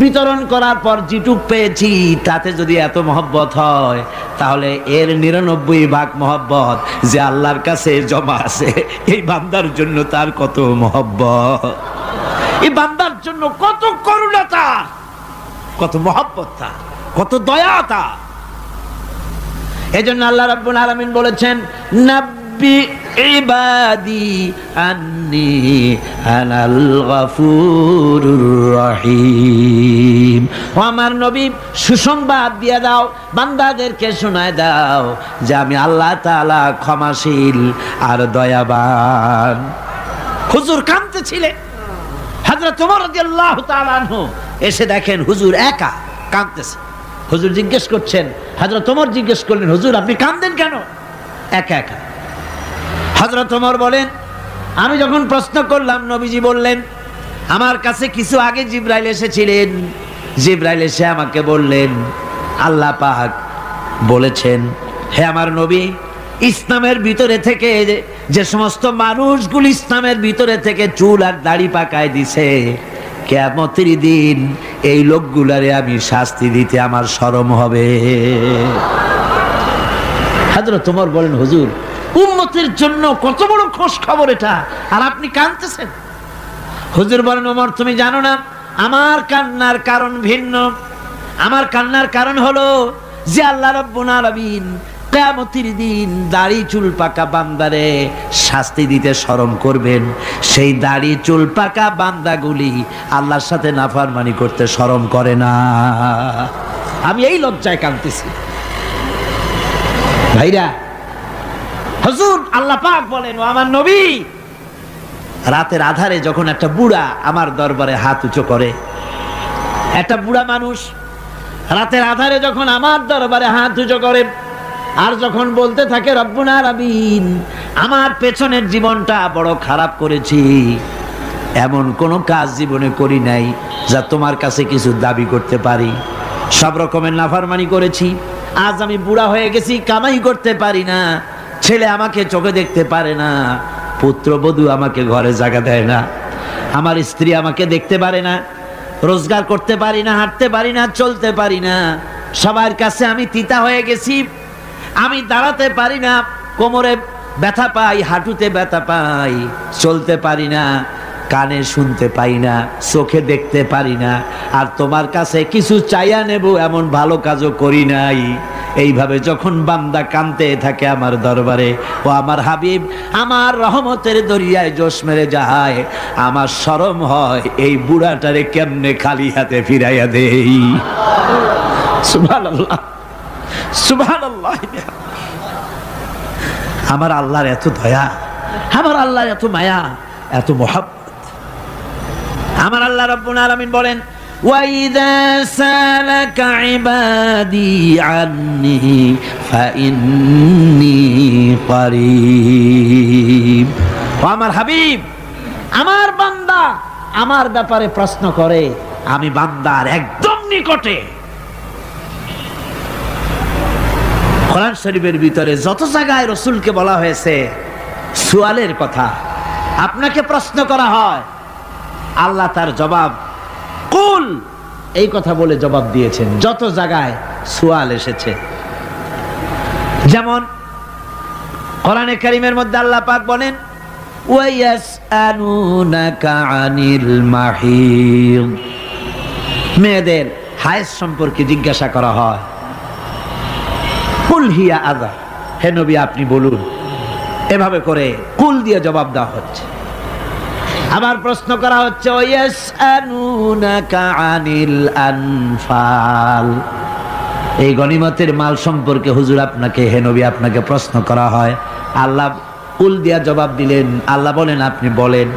A: বিতরণ করার পর যেটুক পেয়েছি, তাতে যদি এত মহব্বত হয়, তাহলে এর 99 ভাগ মহব্বত যে আল্লাহর কাছে জমা আছে, এই বান্দার জন্য তার কত মহব্বত, এই বান্দার জন্য কত করুণা তার, কত মহব্বত তার, কত দয়া তার। এজন্য আল্লাহ রাব্বুল আলামিন বলেছেন, ইবাদি আন্নি আনাল গফুরুর রহিম। ও আমার নবী, সুসংবাদ দিয়ে দাও, বান্দাদেরকে শোনায় দাও যে আমি আল্লাহ তাআলা ক্ষমাশীল আর দয়াবান। হুজুর কাঁদতেছিলেন। হযরত ওমর রাদিয়াল্লাহু তাআলা আনহু এসে দেখেন হুজুর একা কাঁদতেছে। হুজুর জিজ্ঞেস করছেন, হযরত ওমর জিজ্ঞেস করলেন, হুজুর আপনি কাঁদেন কেন একা একা? হযরত ওমর বলেন, আমি যখন প্রশ্ন করলাম নবীজি বললেন, আমার কাছে কিছু আগে জিবরাইল এসেছিলেন। জিবরাইল এসে আমাকে বললেন, আল্লাহ পাক বলেছেন, হে আমার নবী, ইসলামের ভিতরে থেকে যে সমস্ত মানুষগুলো ইসলামের ভিতরে থেকে চুল আর দাড়ি পাকায় দিছে, কিয়ামতের দিন এই লোকগুলারে আমি শাস্তি দিতে আমার শরম হবে। হযরত ওমর বলেন, হুজুর উম্মতের জন্য কত বড় খোঁজ খবর এটা, আর আপনি কাঁদতেছেন। হুজুর বলেন, ওমর তুমি জানো না আমার কান্নার কারণ ভিন্ন। আমার কান্নার কারণ হলো যে আল্লাহ রাব্বুল আলামিন কিয়ামতের দিন দাড়ি চুল পাকা বান্দারে শাস্তি দিতে শরম করবেন। সেই দাড়ি চুল পাকা বান্দাগুলি আল্লাহর সাথে নাফরমানি করতে শরম করে না। আমি এই লজ্জায় কাঁদতেছি। ভাইরা, হুজুর আল্লাহ পাক বলেন, ও আমার নবী, রাতের আধারে যখন একটা বুড়া আমার দরবারে হাত উঁচু করে, একটা বুড়া মানুষ রাতের আধারে যখন আমার দরবারে হাত উঁচু করে আর যখন বলতে থাকে, রব্বুল আলামিন আমার পেছনের জীবনটা বড় খারাপ করেছি, এমন কোনো কাজ জীবনে করি নাই যা তোমার কাছে কিছু দাবি করতে পারি, সব রকমের নাফরমানি করেছি, আজ আমি বুড়া হয়ে গেছি, কামাই করতে পারি না, ছেলে আমাকে চোখে দেখতে পারে না, পুত্রবধূ আমাকে ঘরে জায়গা দেয় না, আমার স্ত্রী আমাকে দেখতে পারে না, রোজগার করতে পারি না, হাঁটতে পারি না, চলতে পারি না, সবার কাছে আমি তিতা হয়ে গেছি, আমি দাঁড়াতে পারি না, কোমরে ব্যথা পাই, হাঁটুতে ব্যথা পাই, চলতে পারি না, কানে শুনতে পাই না, চোখে দেখতে পারি না, আর তোমার কাছে কিছু চাইয়া নেব এমন ভালো কাজও করি নাই। এইভাবে যখন বান্দা কাঁদতে থাকে আমার দরবারে, ও আমার হাবিব আমার রহমতের দরিয়ায় জোশ মেরে যায়, আমার শরম হয় এই বুড়াটারে কেমনে খালি হাতে ফিরাইয়া দেই। সুবহানাল্লাহ, সুবহানাল্লাহ। আমার আল্লাহর এত দয়া, আমার আল্লাহর এত মায়া, এত মহব্বত। আমার আল্লাহ রাব্বুল আলামিন বলেন, وَإِذَا سَأَلَكَ عِبَادِي عَنِّي فَإِنِّي قَرِيب। ও আমার হাবিব, আমার বান্দা আমার ব্যাপারে প্রশ্ন করে, আমি বান্দার একদম নিকটে। কোরআন শরীফের ভিতরে যত জায়গায় রাসূলকে বলা হয়েছে সুয়ালের কথা, আপনাকে প্রশ্ন করা হয়, আল্লাহ তার জবাব কুল এই কথা বলে জবাব দিয়েছেন। যত জায়গায় সুয়াল এসেছে, যেমন কোরআনে কারীমের মধ্যে আল্লাহ পাক বলেন, ওয়ায়াসআলুনাকা আনিল মাহিদ, মেয়েদের হায়েজ সম্পর্কে জিজ্ঞাসা করা হয়, কুল হিয়া আযা, হে নবী আপনি বলুন। এভাবে করে কুল দিয়ে জবাব দেওয়া হচ্ছে। আবার প্রশ্ন করা হচ্ছে, ওয়ায়াসআলুনাকা আনিল আনফাল, এই গনিমতের মাল সম্পর্কে হুজুর আপনাকে, হে নবী আপনাকে প্রশ্ন করা হয়। আল্লাহ কুল দিয়া জবাব দিলেন। আল্লাহ বলেন আপনি বলেন।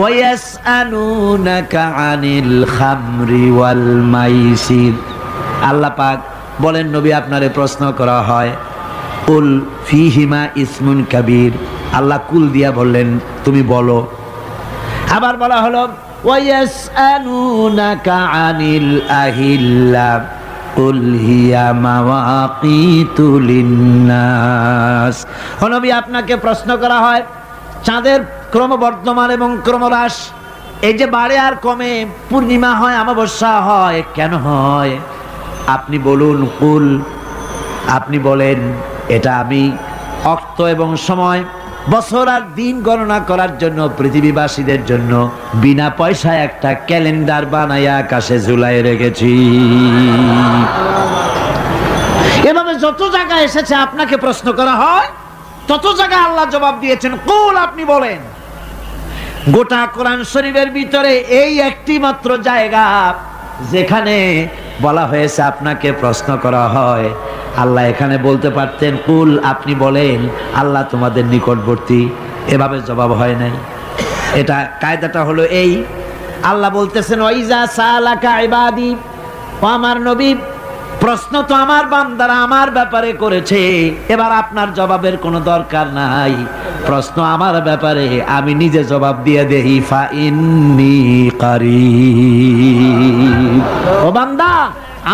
A: ওয়ায়াসআলুনাকা আনিল খামরি ওয়াল মাইসির, আল্লাহ পাক বলেন নবী আপনারে প্রশ্ন করা হয়, কুল ফিহিমা ইসমুন কাবীর, আল্লাহ কুল দিয়া বললেন তুমি বলো। আবার বলা হলো, ওয়ায়াসআলুনাকা আনিল আহিল্লা কুল হিয়া মাওয়াকিতু লিন্নাস, ও নবী আপনাকে প্রশ্ন করা হয় চাঁদের ক্রমবর্ধমান এবং ক্রমহ্রাস, এই যে বাড়ে আর কমে, পূর্ণিমা হয় অমাবস্যা হয়, কেন হয়? আপনি বলুন কুল, আপনি বলেন এটা আমি অক্ত এবং সময়, বছর আর দিন গণনা করার জন্য পৃথিবীবাসীদের জন্য বিনা পয়সায় একটা ক্যালেন্ডার বানাইয়া আকাশে ঝুলাই রেখেছি। এভাবে যত জায়গায় এসেছে আপনাকে প্রশ্ন করা হয়, তত জায়গায় আল্লাহ জবাব দিয়েছেন কুল, আপনি বলেন। গোটা কোরআন শরীফের ভিতরে এই একটি মাত্র জায়গা যেখানে বলা হয়েছে আপনাকে প্রশ্ন করা হয়, আল্লাহ এখানে বলতে পারতেন কুল, আপনি বলেন, আল্লাহ তোমাদের নিকটবর্তী, এভাবে জবাব হয় নাই। এটা কায়দাটা হলো এই, আল্লাহ বলতেছেন ওয়াইজা সালাকা ইবাদি, ও আমার নবী, প্রশ্ন তো আমার বান্দারা আমার ব্যাপারে করেছে, এবার আপনার জবাবের কোনো দরকার নাই। প্রশ্ন আমার ব্যাপারে, আমি নিজে জবাব দিয়ে দেই, ফা ইন্নী কারীব। ও বান্দা,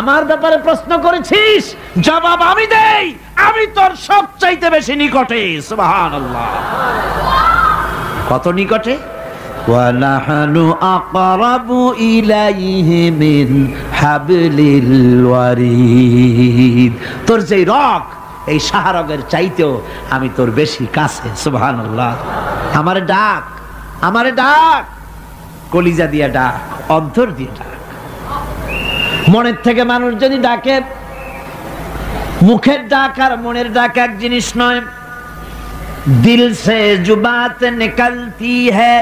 A: আমার ব্যাপারে প্রশ্ন করেছিস, জবাব আমি দেই, আমি তোর সবচাইতে বেশি নিকটে। সুবহানাল্লাহ। কত নিকটে? وَنَحْنُ أَقْرَبُ إِلَيْهِ مِنْ حَبْلِ الْوَرِيدِ। তোর যে রগ, এই শাহরগের চাইতেও আমি তোর বেশি কাছে। সুবহানাল্লাহ। আমারে ডাক, আমারে ডাক, কলিজা দিয়ে ডাক, অন্তর দিয়ে ডাক। মনের থেকে মানুষ যদি ডাকে, মুখের ডাক আর মনের ডাক এক জিনিস নয়। দিল সে जो बात निकलती है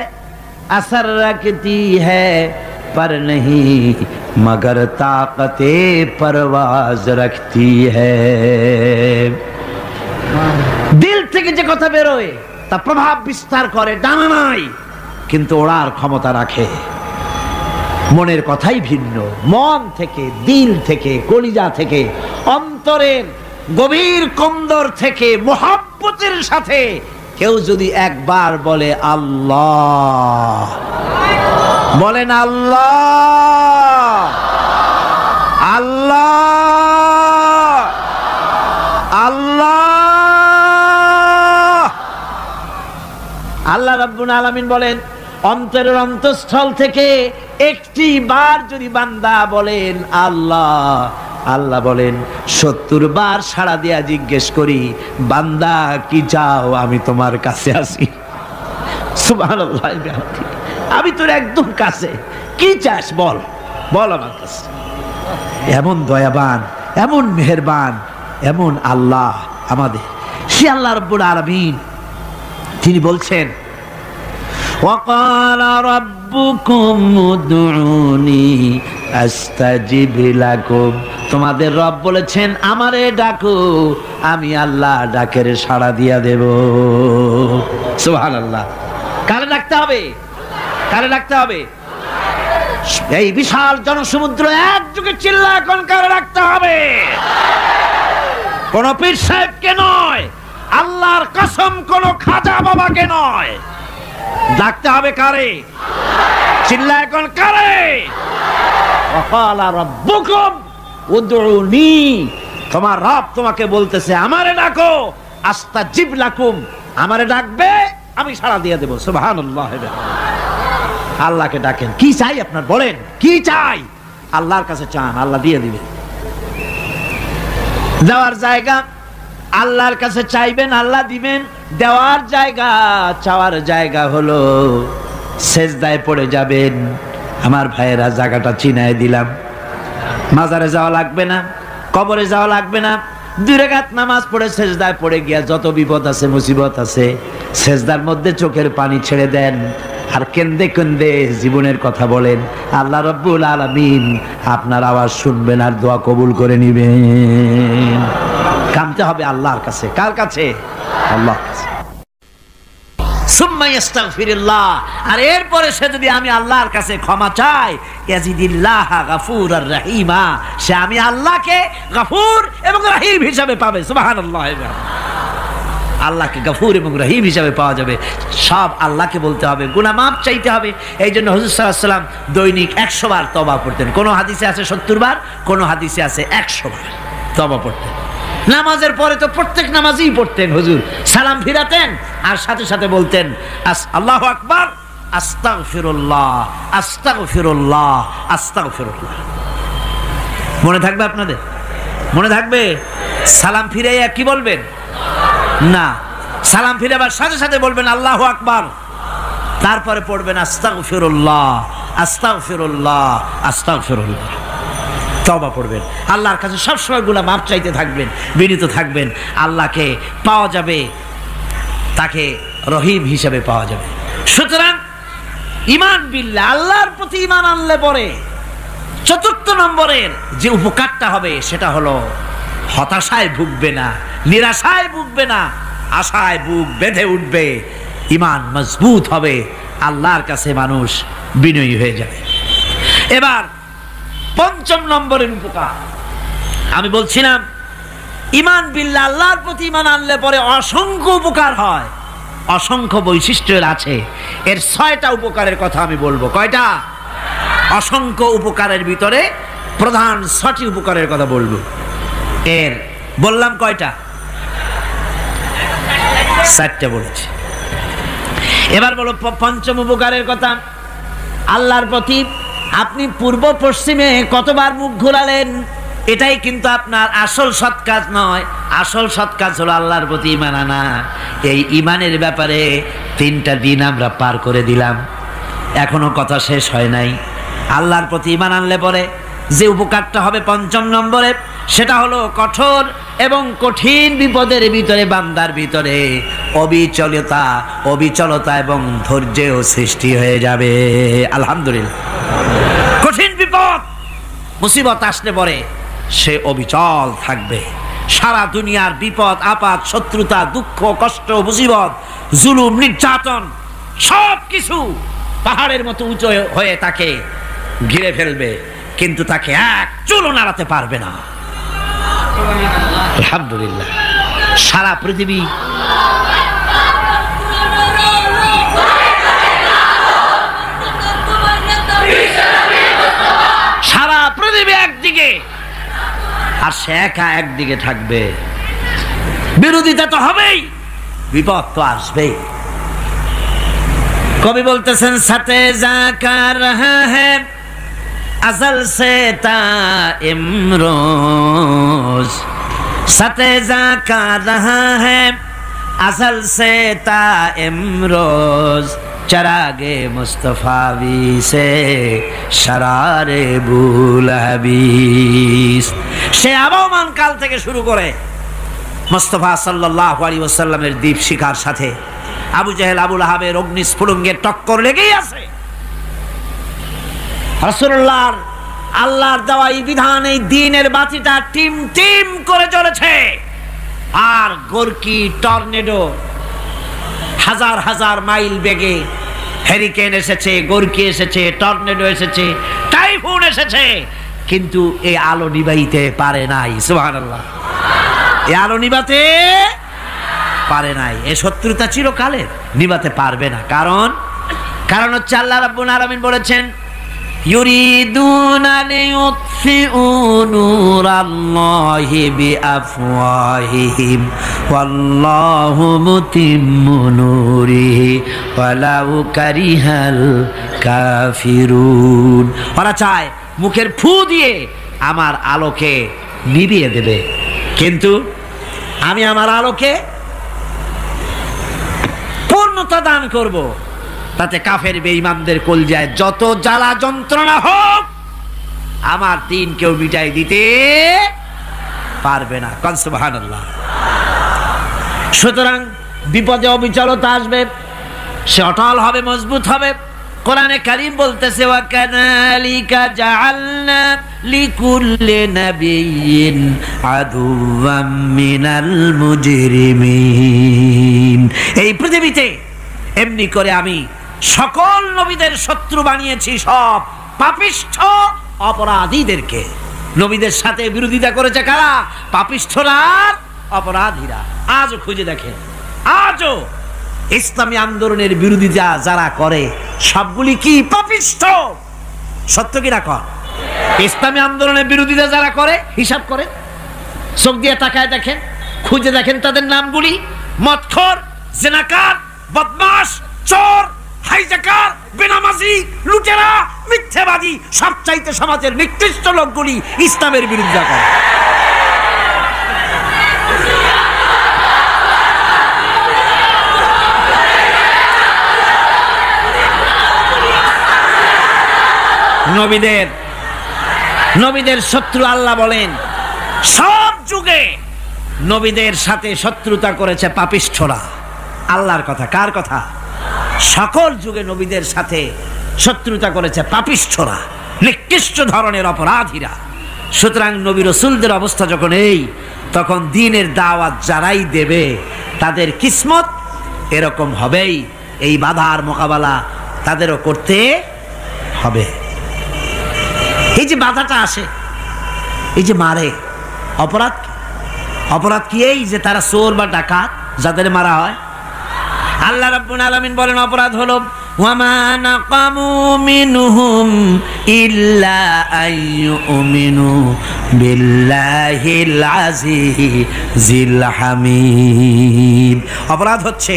A: असर रखती है पर नहीं मगर ताकते परवाज रखती है। দিল থেকে যে কথা বেরোয় তা প্রভাব বিস্তার করে, ডানা নাই কিন্তু ওড়ার ক্ষমতা রাখে। মনের কথাই ভিন্ন। মন থেকে, দিল থেকে, কলিজা থেকে, অন্তরের গভীর কন্দর থেকে মোহাব্বতের সাথে কেউ যদি একবার বলে আল্লাহ, বলেন আল্লাহ, আল্লাহ, আল্লাহ, আল্লাহ রাব্বুল আলামিন বলেন, অন্তরের অন্তঃস্থল থেকে একটি বার যদি বান্দা বলেন আল্লাহ, আল্লাহ বলেন 70 বার সাড়া দিয়া জিজ্ঞেস করি, বান্দা কি চাও, আমি তোমার কাছে আছি। সুবহানাল্লাহ। আমি তোর একদম কাছে, কি চাস বল, বল আমার কাছে। এমন দয়াবান, এমন মেহেরবান, এমন আল্লাহ আমাদের। সে আল্লাহ রাব্বুল আলামিন তিনি বলছেন وقال ربكم ادعوني استجب لكم। তোমাদের রব বলেছেন আমারে ডাকো, আমি আল্লাহ ডাকের সাড়া দিয়া দেব। সুবহানাল্লাহ। কারে ডাকতে হবে? কারে ডাকতে হবে? এই বিশাল জনসমুদ্র একযোগে চিল্লা কোন কারে ডাকতে হবে? কোন পীর সাহেবকে নয়, আল্লাহর কসম কোন খাজা বাবাকে নয়, ডাকতে হবে কারে? চিল্লা এখন কারে? ওয়াকালা রাব্বুকুম উদউনি, তোমার রব তোমাকে বলতেছে আমারে ডাকো, আস্তাজিব লাকুম, আমারে ডাকবে আমি সাড়া দিয়ে দেব। সুবহানাল্লাহ। আল্লাহকে ডাকেন, কি চাই আপনার বলেন, কি চাই? আল্লাহর কাছে চান, আল্লাহ দিয়ে দিবে। দেওয়ার জায়গা আল্লাহর কাছে চাইবেন, আল্লাহ দিবেন। দেওয়ার জায়গা, চাওয়ার জায়গা হলো সেজদায় পড়ে যাবেন। আমার ভাইয়েরা, জায়গাটা চিনায় দিলাম। মাজারে যাওয়া লাগবে না, কবরে যাওয়া লাগবে না। 2 রাকাত নামাজ পড়ে সেজদায় পড়ে গিয়া যত বিপদ আছে, মুসিবত আছে, সেজদার মধ্যে চোখের পানি ছেড়ে দেন আর কেন্দে কেন্দে জীবনের কথা বলেন। আল্লাহ রাব্বুল আলামিন আপনার আওয়াজ শুনবেন আর দোয়া কবুল করে নিবেন। কামতে হবে আল্লাহর কাছে। কার কাছে? আল্লাহর কাছে। সুম্মা ইস্তাগফিরুল্লাহ, আর এরপরে সে যদি আমি আল্লাহর কাছে ক্ষমা চাই, ইয়াজিদিল্লাহ গাফুরার রহিমা, সে আমি আল্লাহকে গফুর এবং রহিম হিসাবে পাবে। সুবহানাল্লাহ। আল্লাহকে গফুর এবং রহিম হিসাবে পাওয়া যাবে। সব আল্লাহকে বলতে হবে, গুনাহ মাফ চাইতে হবে। এই জন্য হুজুর সাল্লাল্লাহু আলাইহি ওয়াসাল্লাম দৈনিক 100 বার তওবা পড়তেন। কোন হাদিসে আছে 70 বার, কোন হাদিসে আছে 100 বার তওবা পড়তেন। নামাজের পরে তো প্রত্যেক নামাজই পড়তেন হুজুর, সালাম ফিরাতেন আর সাথে সাথে বলতেন আল্লাহু আকবার, আস্তাগফিরুল্লাহ, আস্তাগফিরুল্লাহ, আস্তাগফিরুল্লাহ। মনে থাকবে আপনাদের? মনে থাকবে? সালাম ফিরাইয়া কি বলবেন? না, সালাম ফিরাবার সাথে সাথে বলবেন আল্লাহু আকবার, তারপরে পড়বেন আস্তাগফিরুল্লাহ, আস্তাগফিরুল্লাহ, আস্তাগফিরুল্লাহ। তওবা পড়বেন, আল্লাহর কাছে সবসময় গুনাহ মাফ চাইতে থাকবেন, বিনীত থাকবেন। আল্লাহকে পাওয়া যাবে তাকে রহিম হিসেবে পাওয়া যাবে। সুতরাং ঈমান বিল্লাহ, আল্লাহর প্রতি ঈমান আনলে পরে চতুর্থ নম্বরের যে উপকারটা হবে সেটা হলো হতাশায় ভুগবে না, নিরাশায় ভুগবে না, আশায় বুক বেঁধে উঠবে, ঈমান মজবুত হবে, আল্লাহর কাছে মানুষ বিনয়ী হয়ে যাবে। এবার পঞ্চম নম্বরের উপকার আমি বলছিলাম, ঈমান বিল্লাহ, আল্লাহর প্রতি ঈমান আনলে পরে অসংখ্য উপকার হয়, অসংখ্য বৈশিষ্ট্য আছে। এর 6টা উপকারের কথা আমি বলবো। কয়টা? অসংখ্য উপকারের ভিতরে প্রধান 6টি উপকারের কথা বলবো। এর বললাম কয়টা? 4টে বলেছি। এবার বলো পঞ্চম উপকারের কথা। আল্লাহর প্রতি আপনি পূর্ব পশ্চিমে কতবার মুখ ঘোরালেন, এটাই কিন্তু আপনার আসল সৎ কাজ নয়। আসল সৎ কাজ হলো আল্লাহর প্রতি ঈমান আনা। এই ঈমানের ব্যাপারে 3টা দিন আমরা পার করে দিলাম, এখনো কথা শেষ হয় নাই। আল্লাহর প্রতি ঈমান আনলে পরে যে উপকারটা হবে পঞ্চম নম্বরে, সেটা হলো কঠোর এবং কঠিন বিপদের ভিতরে বান্দার ভিতরে অবিচলতা এবং ধৈর্যের সৃষ্টি হয়ে যাবে। আলহামদুলিল্লাহ। কঠিন বিপদ মুসিবত আসলে পরে সে অবিচল থাকবে। সারা দুনিয়ার বিপদ আপদ, শত্রুতা, দুঃখ, কষ্ট, মুসিবত, জুলুম, নির্যাতন সব কিছু পাহাড়ের মতো উঁচু হয়ে তাকে ঘিরে ফেলবে, কিন্তু তাকে এক চুলও নাড়াতে পারবে না। আলহামদুলিল্লাহ। সারা পৃথিবী একদিকে আর সে একা একদিকে থাকবে। বিরোধিতা তো হবেই, বিপদ তো আসবেই। কবি বলতেছেন, সাথে জাকা রহা হ্যায় আজল সে তা ইমরোজ, সাথে জাকা রহা হ্যায় আজল সে তা ইমরোজ, চরাগে মুস্তফাবি সে শরারে বুলহাবিস। সে আবহমান কাল থেকে শুরু করে মুস্তাফা সাল্লাল্লাহু আলাইহি ওয়াসাল্লামের দীপ শিখার সাথে আবু জেহেল, আবু লাহাবের অগ্নিস্ফুলিঙ্গের টক্কর লেগেই আছে। রাসূলুল্লাহর আল্লাহর দেওয়া এই বিধান, এই দ্বীনের বাতিটা টিম টিম করে জ্বলেছে। আর গোরকি, টর্নেডো, হাজার হাজার মাইল বেগে হ্যারিকেন এসেছে, গোরকি এসেছে, টর্নেডো এসেছে, টাইফুন এসেছে, কিন্তু এই আলো নিভাইতে পারে নাই। সুবহানাল্লাহ। এই আলো নিভাতে পারে নাই। এই শত্রুতা চিরকালের, নিভাতে পারবে না। কারণ হচ্ছে আল্লাহ রাব্বুল আলামিন বলেছেন, ইউরিদুনা লিইউতফিউ নূরাল্লাহি বিআফওয়াহিহিম ওয়াল্লাহু মুতিম্মু নূরিহি ওয়ালাউ কারিহাল কাফিরুন। ওরা চায় মুখের ফু দিয়ে আমার আলোকে নিভিয়ে দেবে, কিন্তু আমি আমার আলোকে পূর্ণতা দান করব। তাতে কাফের বেঈমানদের কলজায় যত জ্বালা যন্ত্রণা হোক, আমার দ্বীন কেউ মিটাই দিতে পারবে না। সুবহানাল্লাহ। সুতরাং বিপদে অবিচলতা আসবে, সে অটল হবে, মজবুত হবে। কোরআনে কারীম বলতেছে, ওয়া কাযালিকা জাআলনা লিকুল্লি নাবিয়্যিন আদুওয়াম মিনাল মুজরিমিন। এই পৃথিবীতে এমনি করে আমি সকল নবীদের শত্রু বানিয়েছি, সব পাপিষ্ঠ অপরাধীদেরকে। নবীদের সাথে বিরোধিতা করেছে কারা? পাপিষ্ঠরা, অপরাধীরা। আজও খুঁজে দেখেন, আজও ইসলামী আন্দোলনের বিরোধিতা যারা করে সবগুলি কি? পাপিষ্ঠ। সত্য কি না কর? ইসলামী আন্দোলনের বিরোধিতা যারা করে হিসাব করে, চোখ দিয়ে তাকায় দেখেন, খুঁজে দেখেন তাদের নামগুলি। মদখোর, জিনাকার, বদমাশ, চোর, হাইজাকার, বেনামাজি, লুটেরা, মিথ্যাবাদী, সবচাইতে সমাজের নিকৃষ্ট লোকগুলি ইসলামের বিরোধিতা করে। নবীদের শত্রু আল্লাহ বলেন, সব যুগে নবীদের সাথে শত্রুতা করেছে পাপিষ্ঠরা। আল্লাহর কথা। কার কথা? সকল যুগে নবীদের সাথে শত্রুতা করেছে পাপিষ্ঠরা, নিকৃষ্ট ধরনের অপরাধীরা। সুতরাং নবী রাসূলদের অবস্থা যখন এই, তখন দ্বীনের দাওয়াত যারাই দেবে তাদের কিসমত এরকম হবেই। এই বাধার মোকাবেলা তাদেরও করতে হবে। এই যে বাধাটা আসে, এই যে মারে, অপরাধ কি? এই যে তারা চোর বা ডাকাত যাদের মারা হয়। আল্লাহ রাব্বুল আলামিন বলেন অপরাধ হলো ওয়ামা নাকামু মিনহুম ইল্লা আইয়ুমিনু বিল্লাহিল আজিজিল হামিদ। অপরাধ হচ্ছে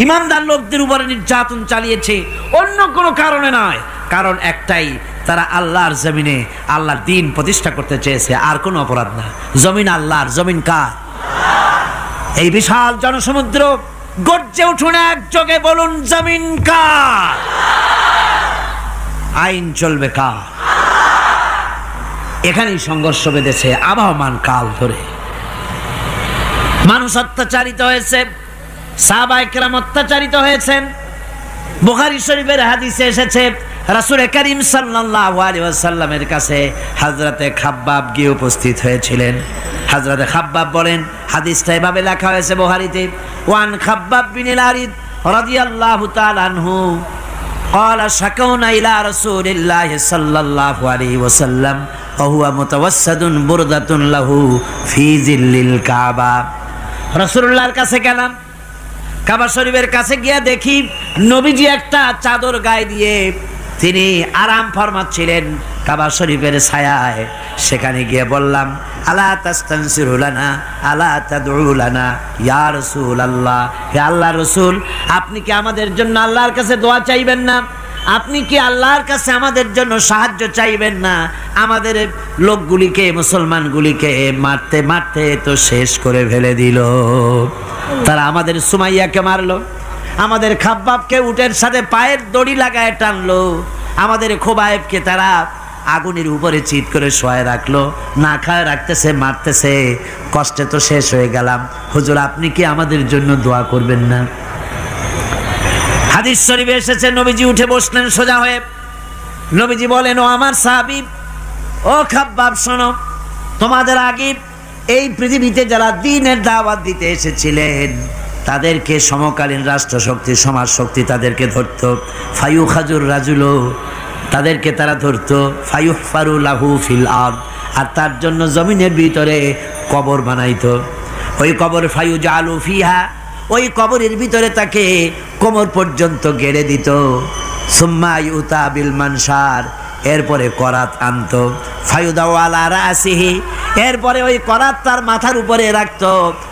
A: ইমানদার লোকদের উপরে নির্যাতন চালিয়েছে, অন্য কোনো কারণে নয়। কারণ একটাই, তারা আল্লাহর জমিনে আল্লাহর দ্বীন প্রতিষ্ঠা করতে চেয়েছে, আর কোনো অপরাধ না। জমিন আল্লাহর, জমিন কার? এই বিশাল জনসমুদ্র গর্জে উঠুন একযোগে, বলুন জমিন কার? আইন চলবে কার? এখানেই সংঘর্ষ বেঁধেছে আবহমান কাল ধরে। মানুষ অত্যাচারিত হয়েছে, সাহাবায়ে কেরাম অত্যাচারিত হয়েছেন। বুখারী শরীফের হাদিসে এসেছে রাসূল করিম সাল্লাল্লাহু আলাইহি ওয়াসাল্লামের কাছে হযরতে খাব্বাব গিয়ে উপস্থিত হয়েছিলেন। হযরতে খাব্বাব বলেন, হাদিসটা এভাবে লেখা হয়েছে বুখারীতে, ওয়ান খাব্বাব বিন আরিদ রাদিয়াল্লাহু তাআলা আনহু قال شكونا إلى رسول الله صلى الله عليه وسلم وهو متوسد بردة له في ظل الكعبة। রাসূলুল্লাহর কাছে গেলাম, কাবা শরীফের কাছে গিয়ে দেখি নবীজি একটা চাদর গায়ে দিয়ে তিনি আরাম ফরমাচ্ছিলেন কাবা শরীফের ছায়ায়। সেখানে গিয়ে বললাম, আলা তাস্তানসিরু লানা আলা তাদউ লানা ইয়া রাসূলুল্লাহ, হে আল্লাহর রাসূল, আপনি কি আমাদের জন্য আল্লাহর কাছে দোয়া চাইবেন না? আপনি কি আল্লাহর কাছে আমাদের জন্য সাহায্য চাইবেন না? আমাদের লোকগুলিকে, মুসলমানগুলিকে মারতে মারতে তো শেষ করে ফেলে দিল। তারা আমাদের সুমাইয়াকে মারলো, আমাদের খাব্বাবকে উটের সাথে পায়ের দড়ি লাগায় টানলো, আমাদের খোবায়েবকে তারা আগুনের উপরে চিৎ করে শোয়ায় রাখলো, না খায় রাখতেছে, মারতেছে, কষ্টে তো শেষ হয়ে গেলাম। হুজুর, আপনি কি আমাদের জন্য দোয়া করবেন না? হাদিস শরীফে এসেছে নবীজি উঠে বসলেন সোজা হয়ে। নবীজি বলেন, ও আমার সাহাবী, ও খাব্বাব, শোনো, তোমাদের আগে এই পৃথিবীতে যারা দ্বীনের দাওয়াত দিতে এসেছিলেন তাদেরকে সমকালীন রাষ্ট্রশক্তি, সমাজ শক্তি তাদেরকে ধরতো। ফায়ুখাজুর রাজুলো, তাদেরকে তারা ধরতো। ফায়ুহফারু লাহু ফিল আরদ, আর তার জন্য জমিনের ভিতরে কবর বানাইতো। ওই কবর ফায়ুজালু ফিহা, ওই কবরের ভিতরে তাকে কোমর পর্যন্ত গেড়ে দিত। সুম্মা ইউতা বিল মানশার, এরপরে করাত আনতো। ফায়ুদাউ আলা রাসিহি, এরপরে ওই করাত তার মাথার উপরে রাখতো।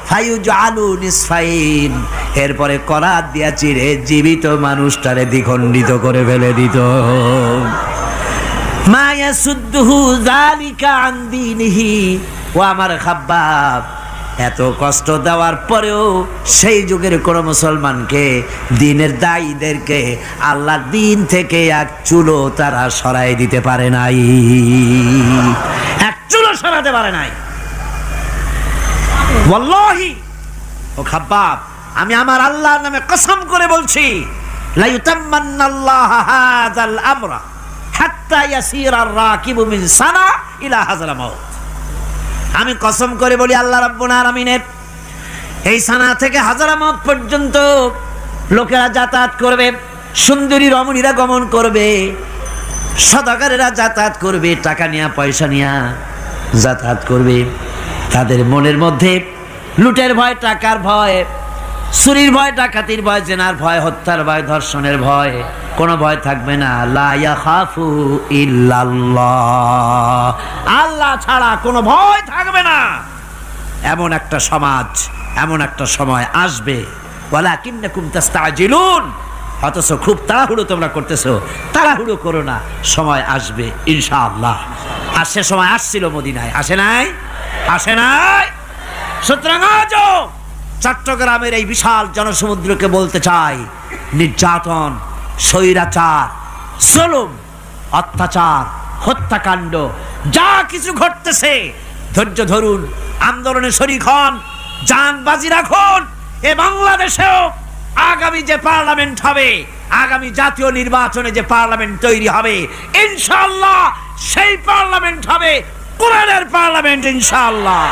A: ফায়ুজালু নিসফাইন, এরপরে করাত দিয়া চিরে জীবিত মানুষটারে দ্বিখণ্ডিত করে ফেলে দিত। মা ইয়াসুদ্দুহু যালিকা আন দীনিহি। ও আমার খাব্বাব, এত কষ্ট দেওয়ার পরেও সেই যুগের কোন মুসলমানকে, দ্বীনের দায়ীদেরকে আল্লাহর দ্বীন থেকে এক চুলো তারা সরাই দিতে পারে নাই, এক চুলো সরাতে পারে নাই। ওয়াল্লাহি, ও খাব্বাব, আমি আমার আল্লাহর নামে কসম করে বলছি, লা ইউতাম্মান্নাল্লাহু হাযাল আমরা হাত্তা ইয়াসিরার রাকিবু মিন সানা ইলা হাযরা মাউত। আমি কসম করে বলি, আল্লাহ রাব্বুল আলামিনের এই সানা থেকে হাজারামত পর্যন্ত লোকেরা যাতায়াত করবে, সুন্দরী রমণীরা গমন করবে, সদাগরেরা যাতায়াত করবে, টাকা নিয়া পয়সা নিয়া যাতায়াত করবে। তাদের মনের মধ্যে লুটের ভয়, টাকার ভয়, চুরির ভয়, ডাকাতির ভয়, জেনার ভয়, হত্যার ভয়, ধর্ষণের ভয়, কোনো ভয় থাকবে না। লা ইয়াখাফু ইল্লাল্লাহ, আল্লাহ ছাড়া কোনো ভয় থাকবে না। এমন একটা সমাজ, এমন একটা সময় আসবে। ওয়ালাকিন্নাকুম তাস্তাজিলুন, অথচ খুব তাড়াহুড়ো তোমরা করতেছো। তাড়াহুড়ো করো না, সময় আসবে ইনশাআল্লাহ। আর সে সময় আসছিল মদিনায়, আসে নাই? আসে নাই? সুতরাং আজও চট্টগ্রামের এই বিশাল জনসমুদ্রকে বলতে চাই, নির্যাতন, স্বৈরাচার, জুলুম, অত্যাচার, হত্যাকাণ্ড যা কিছু ঘটতেছে, ধৈর্য ধরুন, আন্দোলনে শরীক হন, জান বাজি রাখুন। এ বাংলাদেশেও আগামী যে পার্লামেন্ট হবে, আগামী জাতীয় নির্বাচনে যে পার্লামেন্ট তৈরি হবে, ইনশাআল্লাহ সেই পার্লামেন্ট হবে কোরআনের পার্লামেন্ট ইনশাআল্লাহ।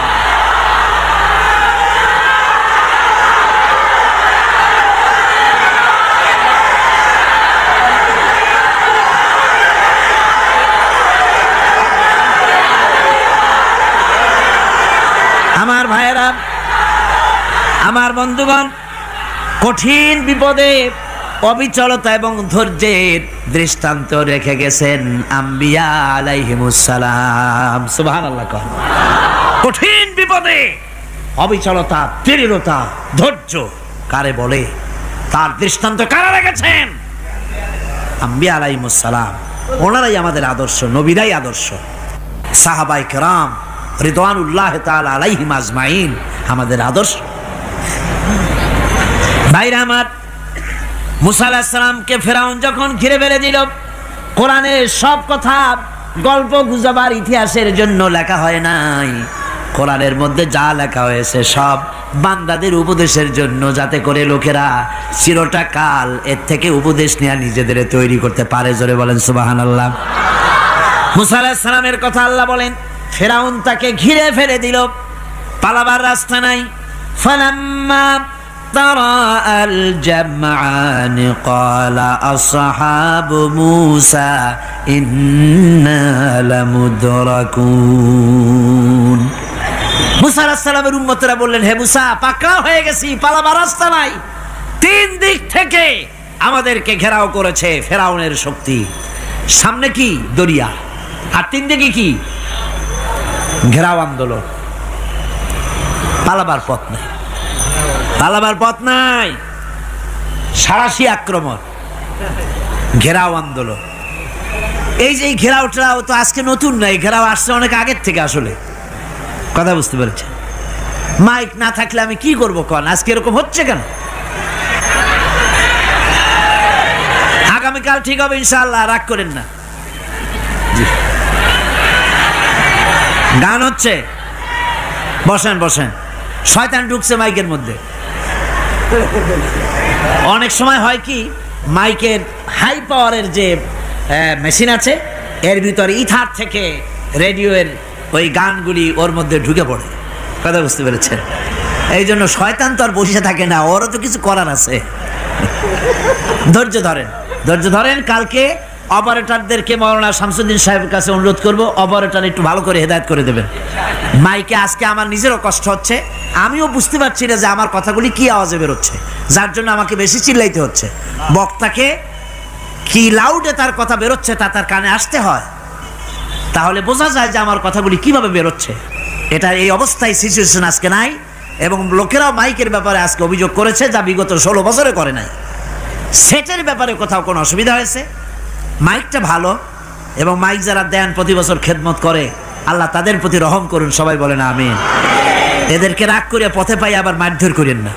A: আমার ভাইয়েরা, আমার বন্ধুগণ, কঠিন বিপদে অবিচলতা এবং ধৈর্যের দৃষ্টান্ত রেখে গেছেন আম্বিয়া আলাইহিমুস সালাম। সুবহানাল্লাহ। কঠিন বিপদে অবিচলতা, দৃঢ়তা, ধৈর্য কারে বলে, তার দৃষ্টান্ত কারা রেখেছেন? আম্বিয়া আলাইহিমুস সালাম। ওনারাই আমাদের আদর্শ, নবীরাই আদর্শ। সাহাবায়ে কেরাম রিদওয়ানুল্লাহ তাআলা আলাইহিম আজমাইন আমাদের আদর্শ। ভাইরা আমার, মুসা আলাইহিস সালামকে ফেরাউন যখন ঘিরে ফেলে দিল, কোরআনের সব কথা গল্প গুজবার ইতিহাসের জন্য লেখা হয় নাই। কোরআনের মধ্যে যা লেখা হয়েছে সব বান্দাদের উপদেশের জন্য, যাতে করে লোকেরা চিরটা কাল এর থেকে উপদেশ নেওয়া নিজেদের তৈরি করতে পারে। জোরে বলেন সুবহানাল্লাহ। মুসা আলাইহিস সালামের কথা আল্লাহ বলেন, ফেরাউন তাকে ঘিরে ফেলে দিল, পালাবার রাস্তা নাই। ফালাম্মা ترى الجمعان قال أصحاب موسى إنا لمدركون। মুসা আলাইহিস সালামের উম্মতরা বললেন, হে মুসা, পাকড়াও হয়ে গেছি, পালাবার রাস্তা নাই। তিন দিক থেকে আমাদেরকে ঘেরাও করেছে ফেরাউনের শক্তি। সামনে কি? দরিয়া, আর তিন দিকে কি? ঘেরাও আন্দোলন। পালাবার পথ নাই, পালাবার পথ নাই। সারাশি আক্রমণ, ঘেরাও আন্দোলন। এই যে ঘেরাওটাও তো আজকে নতুন নাই, ঘেরাও আসছে অনেক আগের থেকে। আসলে কথা বুঝতে পেরেছেন? মাইক না থাকলে আমি কি করবো কোন? আজকে এরকম হচ্ছে কেন? আগামীকাল ঠিক হবে ইনশাআল্লাহ, রাগ করেন না। গান হচ্ছে, বসেন বসেন। শয়তান ঢুকছে মাইকের মধ্যে। অনেক সময় হয় কি, মাইকের হাই পাওয়ারের যে মেশিন আছে, এর ভিতরে ইথার থেকে রেডিওর ওই গানগুলি ওর মধ্যে ঢুকে পড়ে। কথা বুঝতে পেরেছেন? এই জন্য শয়তান তো আর বসে থাকে না, ওরও তো কিছু করার আছে। ধৈর্য ধরেন, ধৈর্য ধরেন। কালকে অপারেটরদেরকে মাওলানা শামসুদ্দিন সাহেবের কাছে অনুরোধ করব, অপারেটর একটু ভালো করে হেদায়েত করে দেবেন মাইকে। আজকে আমার নিজেরও কষ্ট হচ্ছে, আমিও বুঝতে পারছি না যে আমার কথাগুলি কি আওয়াজে বেরোচ্ছে, যার জন্য আমাকে বেশি চিল্লাইতে হচ্ছে। বক্তাকে কি লাউডে তার কথা বেরোচ্ছে তা তার কানে আসতে হয়, তাহলে বোঝা যায় যে আমার কথাগুলি কিভাবে বেরোচ্ছে। এটা এই অবস্থায় সিচুয়েশন আজকে নাই, এবং লোকেরাও মাইকের ব্যাপারে আজকে অভিযোগ করেছে, যা বিগত 16 বছরে করে নাই। সেটের ব্যাপারে কোথাও কোনো অসুবিধা হয়েছে? মাইকটা ভালো, এবং মাইক যারা দেন প্রতি বছর খেদমত করে, আল্লাহ তাদের প্রতি রহম করুন। সবাই বলেন আমিন। এদেরকে রাগ করে পথে পাই আবার মারধর করেন না।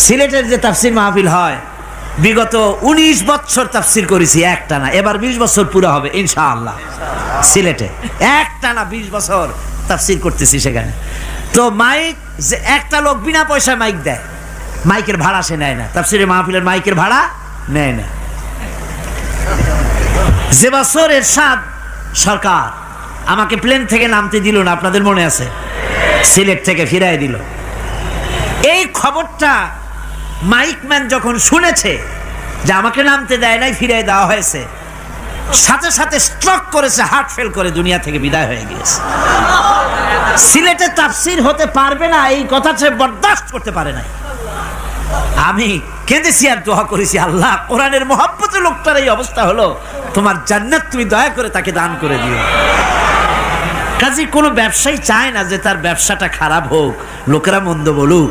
A: সিলেটের যে তাফসির মাহফিল হয়, বিগত 19 বছর তাফসির করেছি একটানা, এবার 20 বছর পুরো হবে ইনশাআল্লাহ। সিলেটে একটানা 20 বছর তাফসির করতেছি সেখানে। তো মাইক যে একটা লোক বিনা পয়সায় মাইক দেয়, মাইকের ভাড়া সে নেয় না, তাফসিরের মাহফিলের মাইকের ভাড়া নেয় না। যে বছর এরশাদ সরকার আমাকে প্লেন থেকে নামতে দিল না, আপনাদের মনে আছে? সিলেট থেকে ফিরাই দিল। এই খবরটা মাইকম্যান যখন শুনেছে যে আমাকে নামতে দেয় নাই, ফিরাই দেওয়া হয়েছে, সাথে সাথে স্ট্রোক করেছে, হার্ট ফেল করে দুনিয়া থেকে বিদায় হয়ে গিয়েছে। সিলেটে তাফসির হতে পারবে না এই কথা সে বরদাস্ত করতে পারে নাই। আমি কেঁদেছি আর দোয়া করেছি, আল্লাহ, কোরআনের মহব্বতের লোকটার এই অবস্থা হলো, তোমার জান্নাত তুমি দয়া করে তাকে দান করে দিও। কাজে কোনো ব্যবসায়ী চায় না যে তার ব্যবসাটা খারাপ হোক, লোকেরা মন্দ বলুক।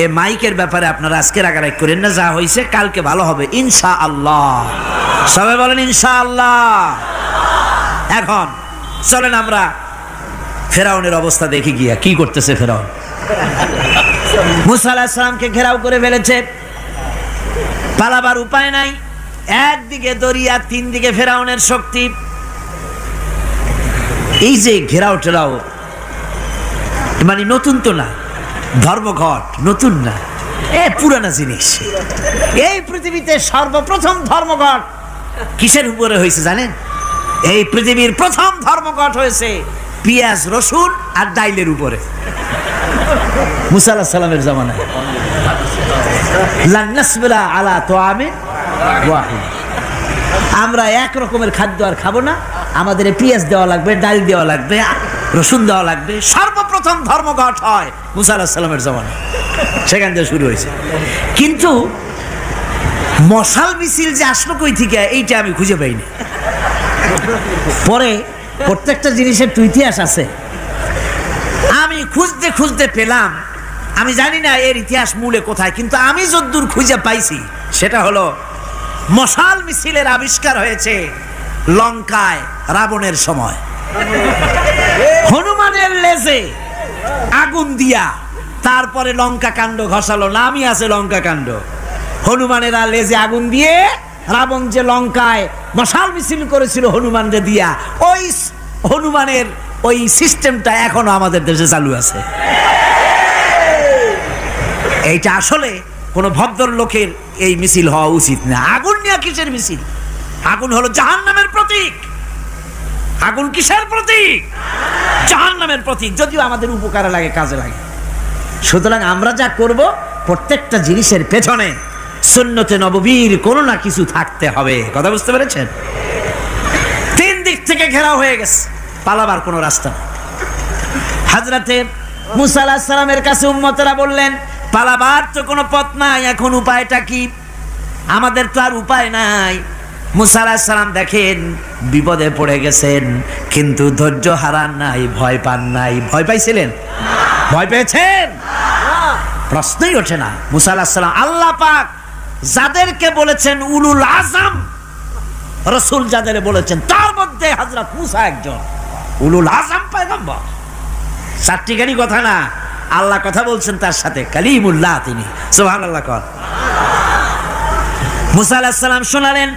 A: এ মাইকের ব্যাপারে আপনারা আজকে রাগারাগ করেন না, যা হয়েছে কালকে ভালো হবে ইনশাআল্লাহ। সবাই বলেন ইনশাআল্লাহ। এখন চলেন আমরা ফেরাউনের অবস্থা দেখি গিয়া কি করতেছে ফেরাউন। মুসা আলাইহিস সালামকে ঘেরাও করে ফেলেছে, পালাবার উপায় নাই। একদিকে দরিয়া, তিন দিকে ফেরাউনের শক্তি। এই যে ঘেরাও টেরাও মানে নতুন তো না, ধর্মঘট নতুন না, পুরানা জিনিস। এই পৃথিবীতে সর্বপ্রথম ধর্মঘট কিসের উপরে হয়েছে জানেন? এই পৃথিবীর প্রথম ধর্মঘট হয়েছে পেঁয়াজ, রসুন আর ডাইলের উপরে। মুসা আলাইহিস সালামের জামানায় লান নাসবিরা আলা তাআমিন ওয়াহিদ, আমরা এক রকমের খাদ্য আর খাবো না, আমাদের পেঁয়াজ দেওয়া লাগবে, ডাল দেওয়া লাগবে, রসুন দেওয়া লাগবে। সর্বপ্রথম ধর্মঘট হয় মুসা আলাইহিস সালামের জামানায়, সেখান থেকে শুরু হয়েছে। কিন্তু মশাল মিছিল যে আসলো কই থেকে এইটা আমি খুঁজে পাইনি। পরে প্রত্যেকটা জিনিসের তো ইতিহাস আছে, আমি খুঁজতে খুঁজতে পেলাম। আমি জানি না এর ইতিহাস মূলে কোথায়, কিন্তু আমি যদ্দূর খুঁজে পাইছি সেটা হলো মশাল মিছিলের আবিষ্কার হয়েছে লঙ্কায় রাবণের সময়। হনুমানের লেজে আগুন দিয়া তারপরে লঙ্কা কাণ্ড ঘষালো, নামই আছে লঙ্কা কাণ্ড। হনুমানেরা লেজে আগুন দিয়ে রাবণ যে লঙ্কায় মশাল মিছিল করেছিল হনুমানকে দিয়া, ওই হনুমানের ওই সিস্টেমটা এখনো আমাদের দেশে চালু আছে। এইটা আসলে কোনো ভদ্রলোকের এই মিছিল হওয়া উচিত না। আগুন নিয়ে কিসের মিছিল? আগুন হলো জাহান্নামের প্রতীক। আগুন কিসের প্রতীক? জাহান্নামের প্রতীক। যদিও আমাদের উপকারে লাগে, কাজে লাগে। সুতরাং আমরা যা করব প্রত্যেকটা জিনিসের পেছনে সুন্নতে নববীর কোনো না কিছু থাকতে হবে। কথা বুঝতে পেরেছেন? তিন দিক থেকে ঘেরাও হয়ে গেছে, পালাবার কোনো রাস্তা নেই। হযরতে মুসা আলাইহিস সালামের কাছে উম্মতেরা বললেন, পালাবার তো কোনো পথ নাই, এখন উপায়টা কি? আমাদের তো আর উপায় নাই। মুসা আলাইহিস সালাম দেখেন বিপদে পড়ে গেছেন, কিন্তু ধৈর্য হারান নাই, ভয় পান নাই। ভয় পাইছিলেন? ভয় পেয়েছেন? প্রশ্নই ওঠে না। মুসা আলাইহিস সালাম আল্লাহ পাক যাদেরকে বলেছেন উলুল আজম রাসূল, যাদের বলেছেন তার মধ্যে হযরত মুসা একজন উলুল আজম পয়গম্বর। চারটিখানি কথা না, আল্লাহ কথা বলছেন তার সাথে, কালিমুল্লাহ তিনি। সুবহানাল্লাহ। কর মুসা আলাইহিস সালাম শোনালেন,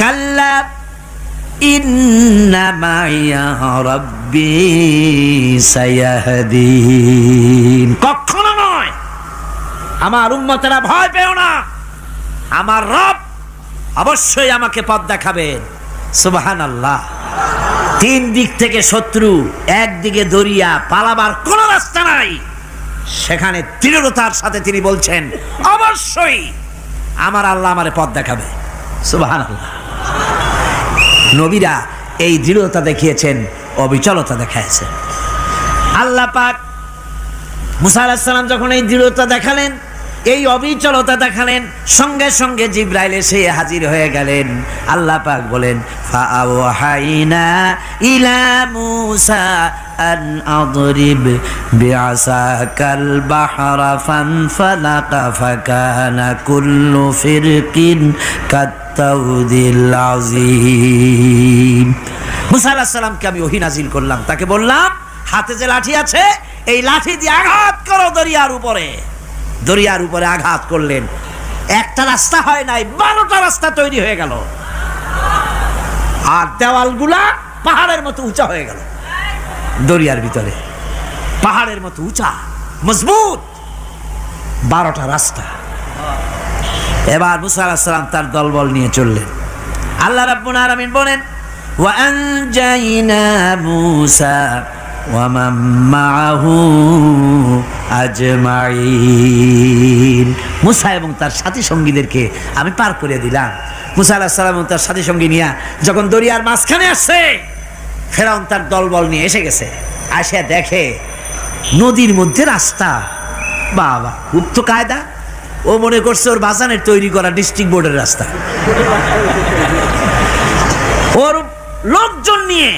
A: কাল্লা ইন্না মাইয়া রাব্বি সায়াহদিন। কখনো নয়, আমার উম্মতেরা ভয় পেও না, আমার রব অবশ্যই আমাকে পথ দেখাবেন। সুবহানাল্লাহ। তিন দিক থেকে শত্রু, একদিকে দরিয়া, পালাবার কোন রাস্তা নাই। সেখানে দৃঢ়তার সাথে তিনি বলছেন, অবশ্যই আমার আল্লাহ আমারে পথ দেখাবে। সুবহানাল্লাহ। নবীরা এই দৃঢ়তা দেখিয়েছেন, অবিচলতা দেখাইছেন। আল্লাহ পাক মুসা আলাইহিস সালাম যখন এই দৃঢ়তা দেখালেন, এই অবিচলতা দেখালেন, সঙ্গে সঙ্গে জিবরাইল এসে হাজির হয়ে গেলেন। আল্লাহ পাক বলেন, ফাআওহাইনা ইলা মুসা আন আদরিব বিআসাকাল বাহরা ফানফালাকা ফাকানা কুল্লু ফিরকিন কাত্তাউদিল আযীম। মুসা আলাইহিস সালামকে আমি ওহী নাজিল করলাম, তাকে বললাম হাতে যে লাঠি আছে এই লাঠি দিয়ে আঘাত করো দরিয়ার উপরে। দরিয়ার উপরে আঘাত করলেন, একটা রাস্তা হয় নাই, 12টা রাস্তা তৈরি হয়ে গেল। আর দেওয়ালগুলা পাহাড়ের মতো উঁচা হয়ে গেল। দরিয়ার ভিতরে পাহাড়ের মতো উঁচা, মজবুত 12টা রাস্তা। এবার মুসা আলাইহিস সালাম তার দলবল নিয়ে চললেন। আল্লাহ রাব্বুল আলামিন বলেন, ওয়া আনজাইনা মুসা ওয়া মান মাআহু আজমাইন। মুসা এবং তার সাথী সঙ্গীদেরকে আমি পার করে দিলাম। মুসা আলাইহিস সালাম এবং তার সাথী সঙ্গী নিয়ে যখন দরিয়ার মাঝখানে আসছে, ফেরাউন তার দলবল নিয়ে এসে গেছে। আসে দেখে নদীর মধ্যে রাস্তা। বাবা, খুব তো কায়দা। ও মনে করছে ওর বাজানের তৈরি করা ডিস্ট্রিক্ট বোর্ডের রাস্তা। ওর লোকজন নিয়ে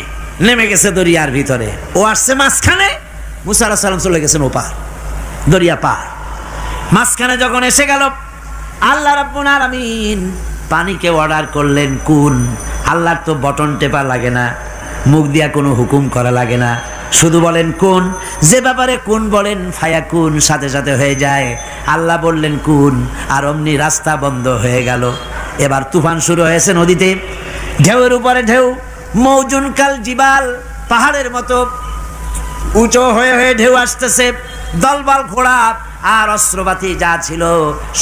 A: নেমে গেছে দরিয়ার ভিতরে, ও আসছে মাঝখানে, মুসা আলাইহিস সালাম চলে গেছেন ওপার, দরিয়া পার। মাঝখানে যখন এসে গেল, আল্লাহ রাব্বুল আলামিন পানিকে অর্ডার করলেন কুন। আল্লাহর তো বটন টেপা লাগে না, মুখ দিয়া কোনো হুকুম করা লাগে না, শুধু বলেন কুন। যে ব্যাপারে কুন বলেন ফায়াকুন, সাথে সাথে হয়ে যায়। আল্লাহ বললেন কুন, আর অমনি রাস্তা বন্ধ হয়ে গেল। এবার তুফান শুরু হয়েছে নদীতে, ঢেউয়ের উপরে ঢেউ, মৌজুন কাল জিবাল, পাহাড়ের মতো উঁচু হয়ে হয়ে ঢেউ আসতেছে। দলবল ঘোড়া আর অস্ত্রপাতি যা ছিল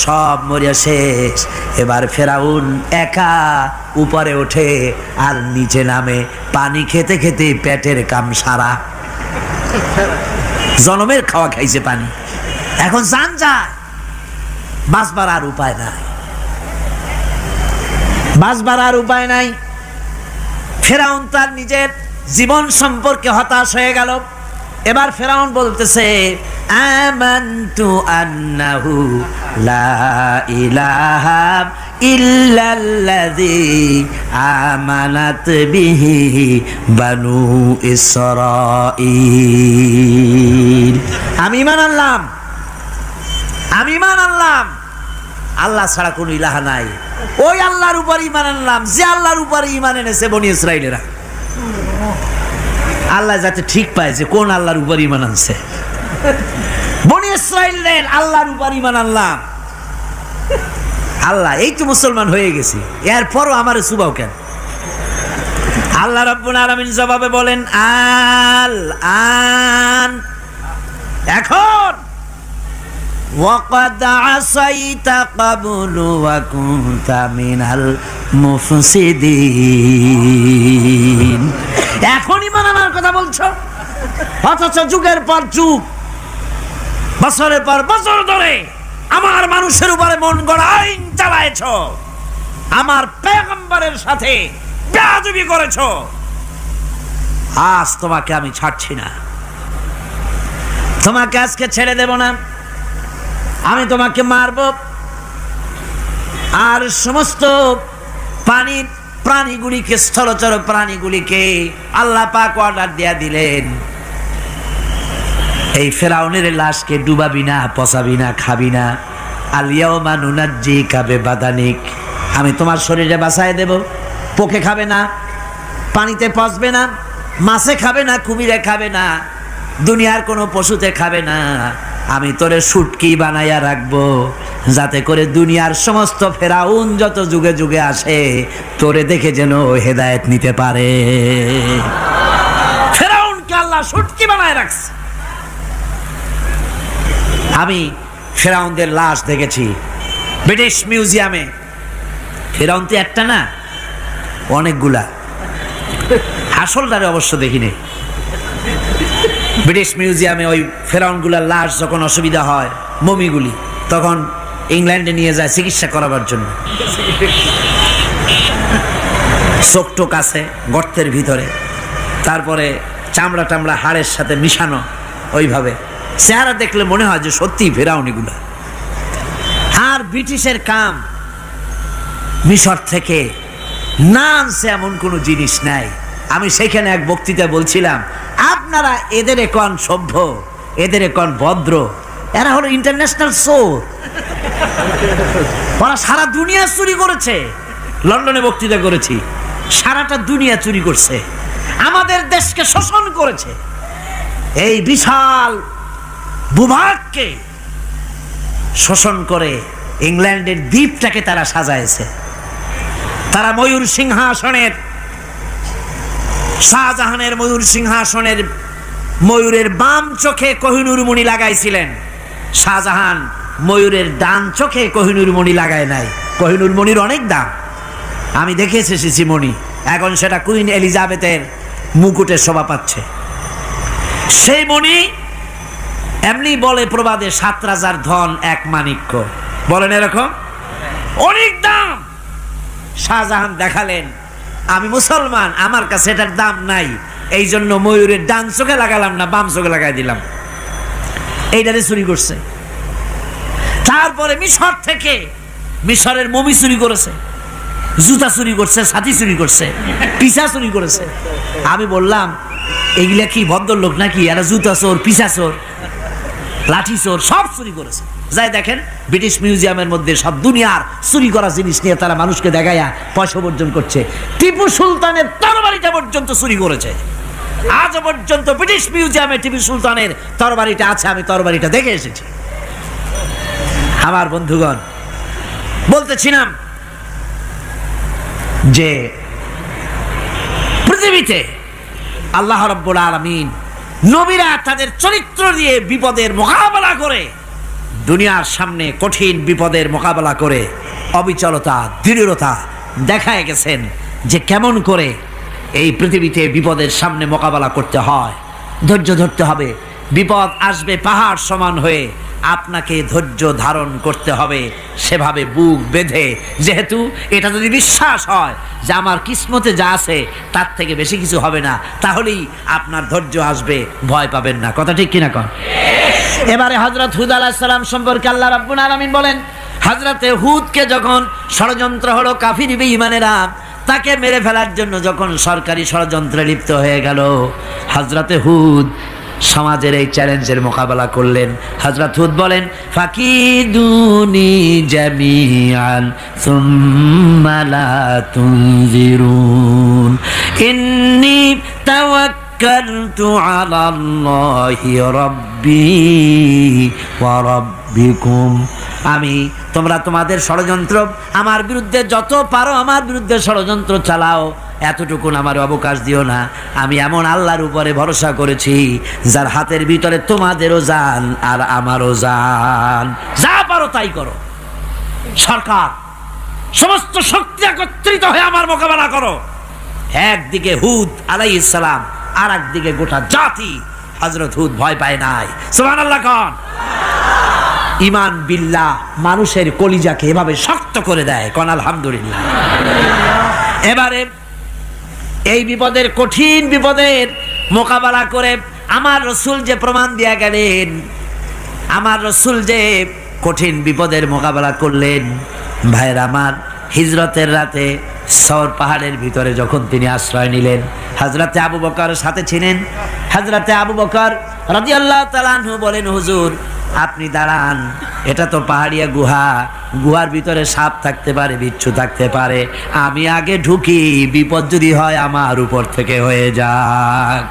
A: সব মরিয়া শেষ। এবার ফেরাউন একা উপরে ওঠে আর নিচে নামে, পানি খেতে খেতে পেটের কাম সারা, জনমের খাওয়া খাইছে পানি। এখন জান যায়, বাঁচবার আর উপায় নাই, বাঁচবার আর উপায় নাই। ফেরাউন তার নিজের জীবন সম্পর্কে হতাশ হয়ে গেল। এবার ফেরাউন বলতেছে, আমানতু আন্নাহু লা ইলাহা ইল্লাল্লাযী আমানাত বিহি বানু ইসরাঈল। আমি ঈমান আনলাম, আমি ঈমান আনলাম আল্লাহ ছাড়া কোনো ইলাহা নাই। ওই আল্লাহর উপর ঈমান আনলাম যে আল্লাহর উপর ঈমান এনেছে বনি ইসরাঈলেরা। আল্লাহ যাতে ঠিক পায় যে কোন আল্লাহর উপর ঈমান আনছে। বনি ইসরাঈলের আল্লাহর উপর ঈমান আনলাম। আল্লাহ এই তো মুসলমান হয়ে গেছি, এরপরও আমারে সুবাও কেন? আল্লাহ রাব্বুল আলামিন জবাবে বলেন, আল আন, এখন ওয়াকাদ আসাইতা ক্বাবলু ওয়া কুনতা মিনাল মুফসিদিন। এখন ঈমান আনার কথা বলছো, অথচ যুগের পর যুগ, বছরের পর বছর ধরে আমার মানুষের উপরে মন গড়া আইন চালায়েছ, আমার পয়গম্বরের সাথে বেয়াদবি করেছ। আজ তোমাকে আমি ছাড়ছি না, তোমাকে আজকে ছেড়ে দেব না, আমি তোমাকে মারব। আর সমস্ত পানির প্রাণীগুলিকে, স্থলচর প্রাণীগুলিকে আল্লাহ পাক অর্ডার দিয়া দিলেন, এই ফেরাউনের লাশকে ডুবাবি না, পচাবি না, খাবি না। আলিয়াউমা নুনাজ্জিকা বিবাদানিক, আমি তোমার শরীরে বাঁচায় দেব। পোকে খাবে না, পানিতে পচবে না, মাছে খাবে না, কুমিরে খাবে না, দুনিয়ার কোনো পশুতে খাবে না। আমি তোরে শুটকি বানাইয়া রাখবো, যাতে করে দুনিয়ার সমস্ত ফেরাউন যত যুগে যুগে আসে তোরে দেখে যেন হেদায়েত নিতে পারে। ফেরাউনকে আল্লাহ শুটকি বানায় রাখছে। আমি ফেরাউনদের লাশ দেখেছি ব্রিটিশ মিউজিয়ামে। ফেরাউন তো একটা না, অনেকগুলা। আসলটারে অবশ্য দেখিনি। ব্রিটিশ মিউজিয়ামে ওই ফেরাউনগুলার লাশ যখন অসুবিধা হয়, মমিগুলি, তখন ইংল্যান্ডে নিয়ে যায় চিকিৎসা করাবার জন্য। চোখটোক আছে গর্তের ভিতরে, তারপরে চামড়া টামড়া হাড়ের সাথে মিশানো, ওইভাবে চেহারা দেখলে মনে হয় যে সত্যি ফেরাউনিগুলা। আর ব্রিটিশের কাম মিশর থেকে না আনছে এমন কোনো জিনিস নাই। আমি সেখানে এক বক্তৃতায় বলছিলাম, আপনারা এদের এখন সভ্য, এদের এখন ভদ্র, এরা হলো ইন্টারন্যাশনাল চোর। ওরা সারা দুনিয়া চুরি করেছে। লন্ডনে বক্তৃতা করেছি, সারাটা দুনিয়া চুরি করছে, আমাদের দেশকে শোষণ করেছে। এই বিশাল ভূভাগকে শোষণ করে ইংল্যান্ডের দ্বীপটাকে তারা সাজাইছে। তারা ময়ূর সিংহাসনের, শাহজাহানের ময়ূর সিংহাসনের ময়ূরের বাম চোখে কোহিনূর মণি লাগাইছিলেন। শাহজাহান ময়ূরের ডান চোখে কোহিনূর মণি লাগায় নাই। কোহিনূর মণির অনেক দাম, আমি দেখে এসেছি মণি। এখন সেটা কুইন এলিজাবেথের মুকুটে শোভা পাচ্ছে। সেই মণি এমনি বলে প্রবাদে, 7 রাজার ধন এক মাণিক্য, বলেন এরকম, অনেক দাম। শাহজাহান দেখালেন, আমি মুসলমান, আমার কাছে এটার দাম নাই, এই জন্য ময়ূরের ডান চোখে লাগালাম না, বাম চোখে লাগাই দিলাম। এইটারে চুরি করছে। তারপরে মিশর থেকে, মিশরের মমি চুরি করেছে, জুতা চুরি করছে, ছাতি চুরি করছে, পিসা চুরি করেছে। আমি বললাম, এগুলা কি ভদ্রলোক নাকি? এরা জুতা চোর, পিসা চোর, লাঠি চোর, সব চুরি করেছে। যাই দেখেন ব্রিটিশ মিউজিয়ামের মধ্যে সব দুনিয়ার চুরি করা জিনিস নিয়ে তারা মানুষকে দেখাইয়া পয়সা উপার্জন করছে। টিপু সুলতানের তরবারিটা পর্যন্ত চুরি করেছে। আজ পর্যন্ত ব্রিটিশ মিউজিয়ামে টিপু সুলতানের তরবারিটা আছে, আমি তরবারিটা দেখে এসেছি। আমার বন্ধুগণ, বলতেছিলাম যে পৃথিবীতে আল্লাহ রাব্বুল আলামিন নবীরা তাদের চরিত্র দিয়ে বিপদের মোকাবেলা করে, দুনিয়ার সামনে কঠিন বিপদের মোকাবেলা করে অবিচলতা, দৃঢ়তা দেখায় গেছেন যে কেমন করে এই পৃথিবীতে বিপদের সামনে মোকাবেলা করতে হয়। ধৈর্য ধরতে হবে, বিপদ আসবে পাহাড় সমান হয়ে, আপনাকে ধৈর্য ধারণ করতে হবে সেভাবে বুক বেঁধে। যেহেতু এটা যদি বিশ্বাস হয় যে আমার কিসমতে যা আছে তার থেকে বেশি কিছু হবে না, তাহলেই আপনার ধৈর্য আসবে, ভয় পাবেন না। কথা ঠিক কিনা কন? এবারে হযরত হুদ আলাইহিস সালাম সম্পর্কে আল্লাহ রাব্বুল আলামিন বলেন, হযরতে হুদকে যখন ষড়যন্ত্র হলো কাফির বেঈমানেরা তাকে মেরে ফেলার জন্য, যখন সরকারি ষড়যন্ত্রে লিপ্ত হয়ে গেল, হযরতে হুদ সমাজের এই চ্যালেঞ্জের মোকাবেলা করলেন। হযরত হুদ বলেন, ফাকিদুনি জামিআন সুম্মা লা তুনজিরুন ইন্নী তাওয়াক্কালতু আলাল্লাহি রাব্বি ওয়া রাব্বিকুম। তোমরা তোমাদের ষড়যন্ত্র আমার বিরুদ্ধে যত পারো আমার বিরুদ্ধে ষড়যন্ত্র চালাও, এতটুকুন আমার অবকাশ দিও না। আমি এমন আল্লাহর উপরে ভরসা করেছি যার হাতের ভিতরে তোমাদেরও জান আর আমারও জান। যা পারো তাই করো। সরকার সমস্ত শক্তি একত্রিত হয়ে আমার মোকাবেলা করো। একদিকে হুদ আলাইহিস সালাম, আর একদিকে গোটা জাতি। হযরত হুদ ভয় পায় নাই। সুবহানাল্লাহ কোন? ঈমান বিল্লাহ মানুষের কলিজাকে এভাবে শক্ত করে দেয়। কোন আলহামদুলিল্লাহ। এবারে এই বিপদের, কঠিন বিপদের মোকাবেলা করে আমার রাসূল যে প্রমাণ দিয়া গেলেন, আমার রাসূল যে কঠিন বিপদের মোকাবেলা করলেন, ভাইরা আমার, হিজরতের রাতে সওর পাহাড়ের ভিতরে যখন তিনি আশ্রয় নিলেন, হযরতে আবু বকর সাথে ছিলেন। হযরতে আবু বকর রাদিয়াল্লাহু তাআলা আনহু বলেন, হুজুর আপনি দাঁড়ান, এটা তো পাহাড়িয়া গুহা, গুহার ভিতরে সাপ থাকতে পারে, বিচ্ছু থাকতে পারে, আমি আগে ঢুকি, বিপদ যদি হয় আমার উপর থেকে হয়ে যাক।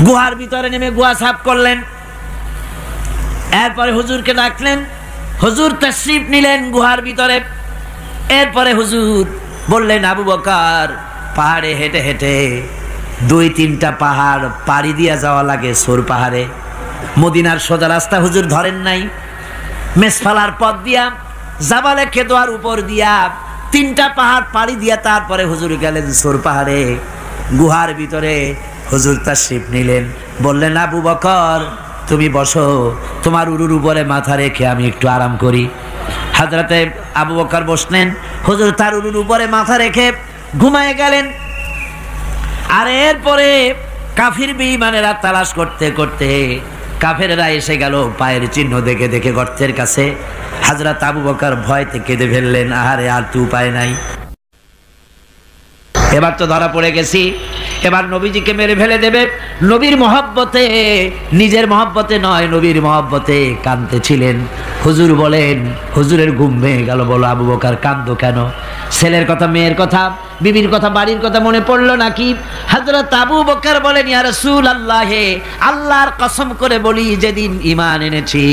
A: গুহার ভিতরে নেমে গুহা সাফ করলেন। এরপরে হুজুরকে ডাকলেন, হুজুর তাশরীফ নিলেন গুহার ভিতরে। এরপরে হুজুর বললেন, আবু বকর পাহাড়ে হেঁটে হেঁটে 2-3টা পাহাড় পাড়ি দিয়া যাওয়া লাগে সৌর পাহাড়ে। মদিনার সোজা রাস্তা হুজুর ধরেন নাই, মেসফালার পথ দিয়া জাবালে কেদোয়ার উপর দিয়া 3টা পাহাড় পাড়ি দিয়া তারপরে হুজুর গেলেন সৌর পাহাড়ে। গুহার ভিতরে হুজুর তাশরীফ নিলেন। বললেন, আবু বকর তুমি বসো, তোমার উরুর উপরে মাথা রেখে আমি একটু আরাম করি। হযরতে আবু বকর বসলেন, হুজুর তার উরুর উপরে মাথা রেখে ঘুমায় গেলেন। আর এরপরে কাফির বেঈমানেরা তালাশ করতে করতে কাফেররা এসে গেল পায়ের চিহ্ন দেখে দেখে গর্তের কাছে। হযরত আবু বকর ভয়তে কেঁদে ফেললেন, আহারে আর তো উপায় নাই, এবার তো ধরা পড়ে গেছি, এবার নবীজিকে মেরে ফেলে দেবে। নবীর মহব্বতে, নিজের মহব্বতে নয়, নবীর মহব্বতে কাঁদতেছিলেন। হুজুর বলেন, হুজুরের ঘুম ভেঙে গেল। বলো আবু বকর কাঁদো কেন? ছেলের কথা, মেয়ের কথা, বিবির কথা, বাড়ির কথা মনে পড়লো নাকি? হযরত আবু বকর বলেন, ইয়া রাসূলুল্লাহ, আল্লাহর কসম করে বলি, যেদিন ঈমান এনেছি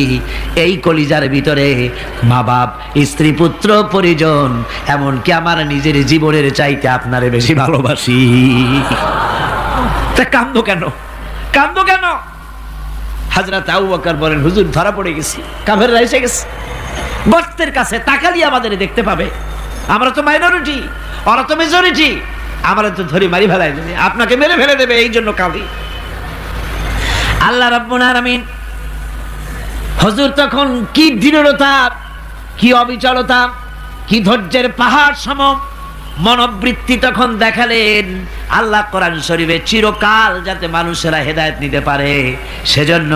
A: এই কলিজার ভিতরে মা বাপ, স্ত্রী, পুত্র, পরিজন, এমনকি আমার নিজের জীবনের চাইতে আপনারে বেশি ভালোবাসি। তা কাঁদো কেন? কাঁদো কেন? হযরত আবু বকর বলেন, হুজুর ধরা পড়ে গেছি, কাফেররা এসে গেছে গর্তের কাছে, তাকালি আমাদের দেখতে পাবে, আমরা তো মাইনরিটি, ওরা তো মেজরিটি, আমরা তো ধরে মারি ফেলাই দেবে, আপনাকে মেরে ফেলে দেবে, এই জন্য কাঁদি। আল্লাহ রাব্বুল আলামিন, হুজুর তখন কি দৃঢ়তা, কি অবিচলতা, কি ধৈর্যের পাহাড় সম মনোবৃত্তি তখন দেখালেন। আল্লাহ কোরআন শরীফে চিরকাল যাতে মানুষেরা হেদায়েত নিতে পারে সেজন্য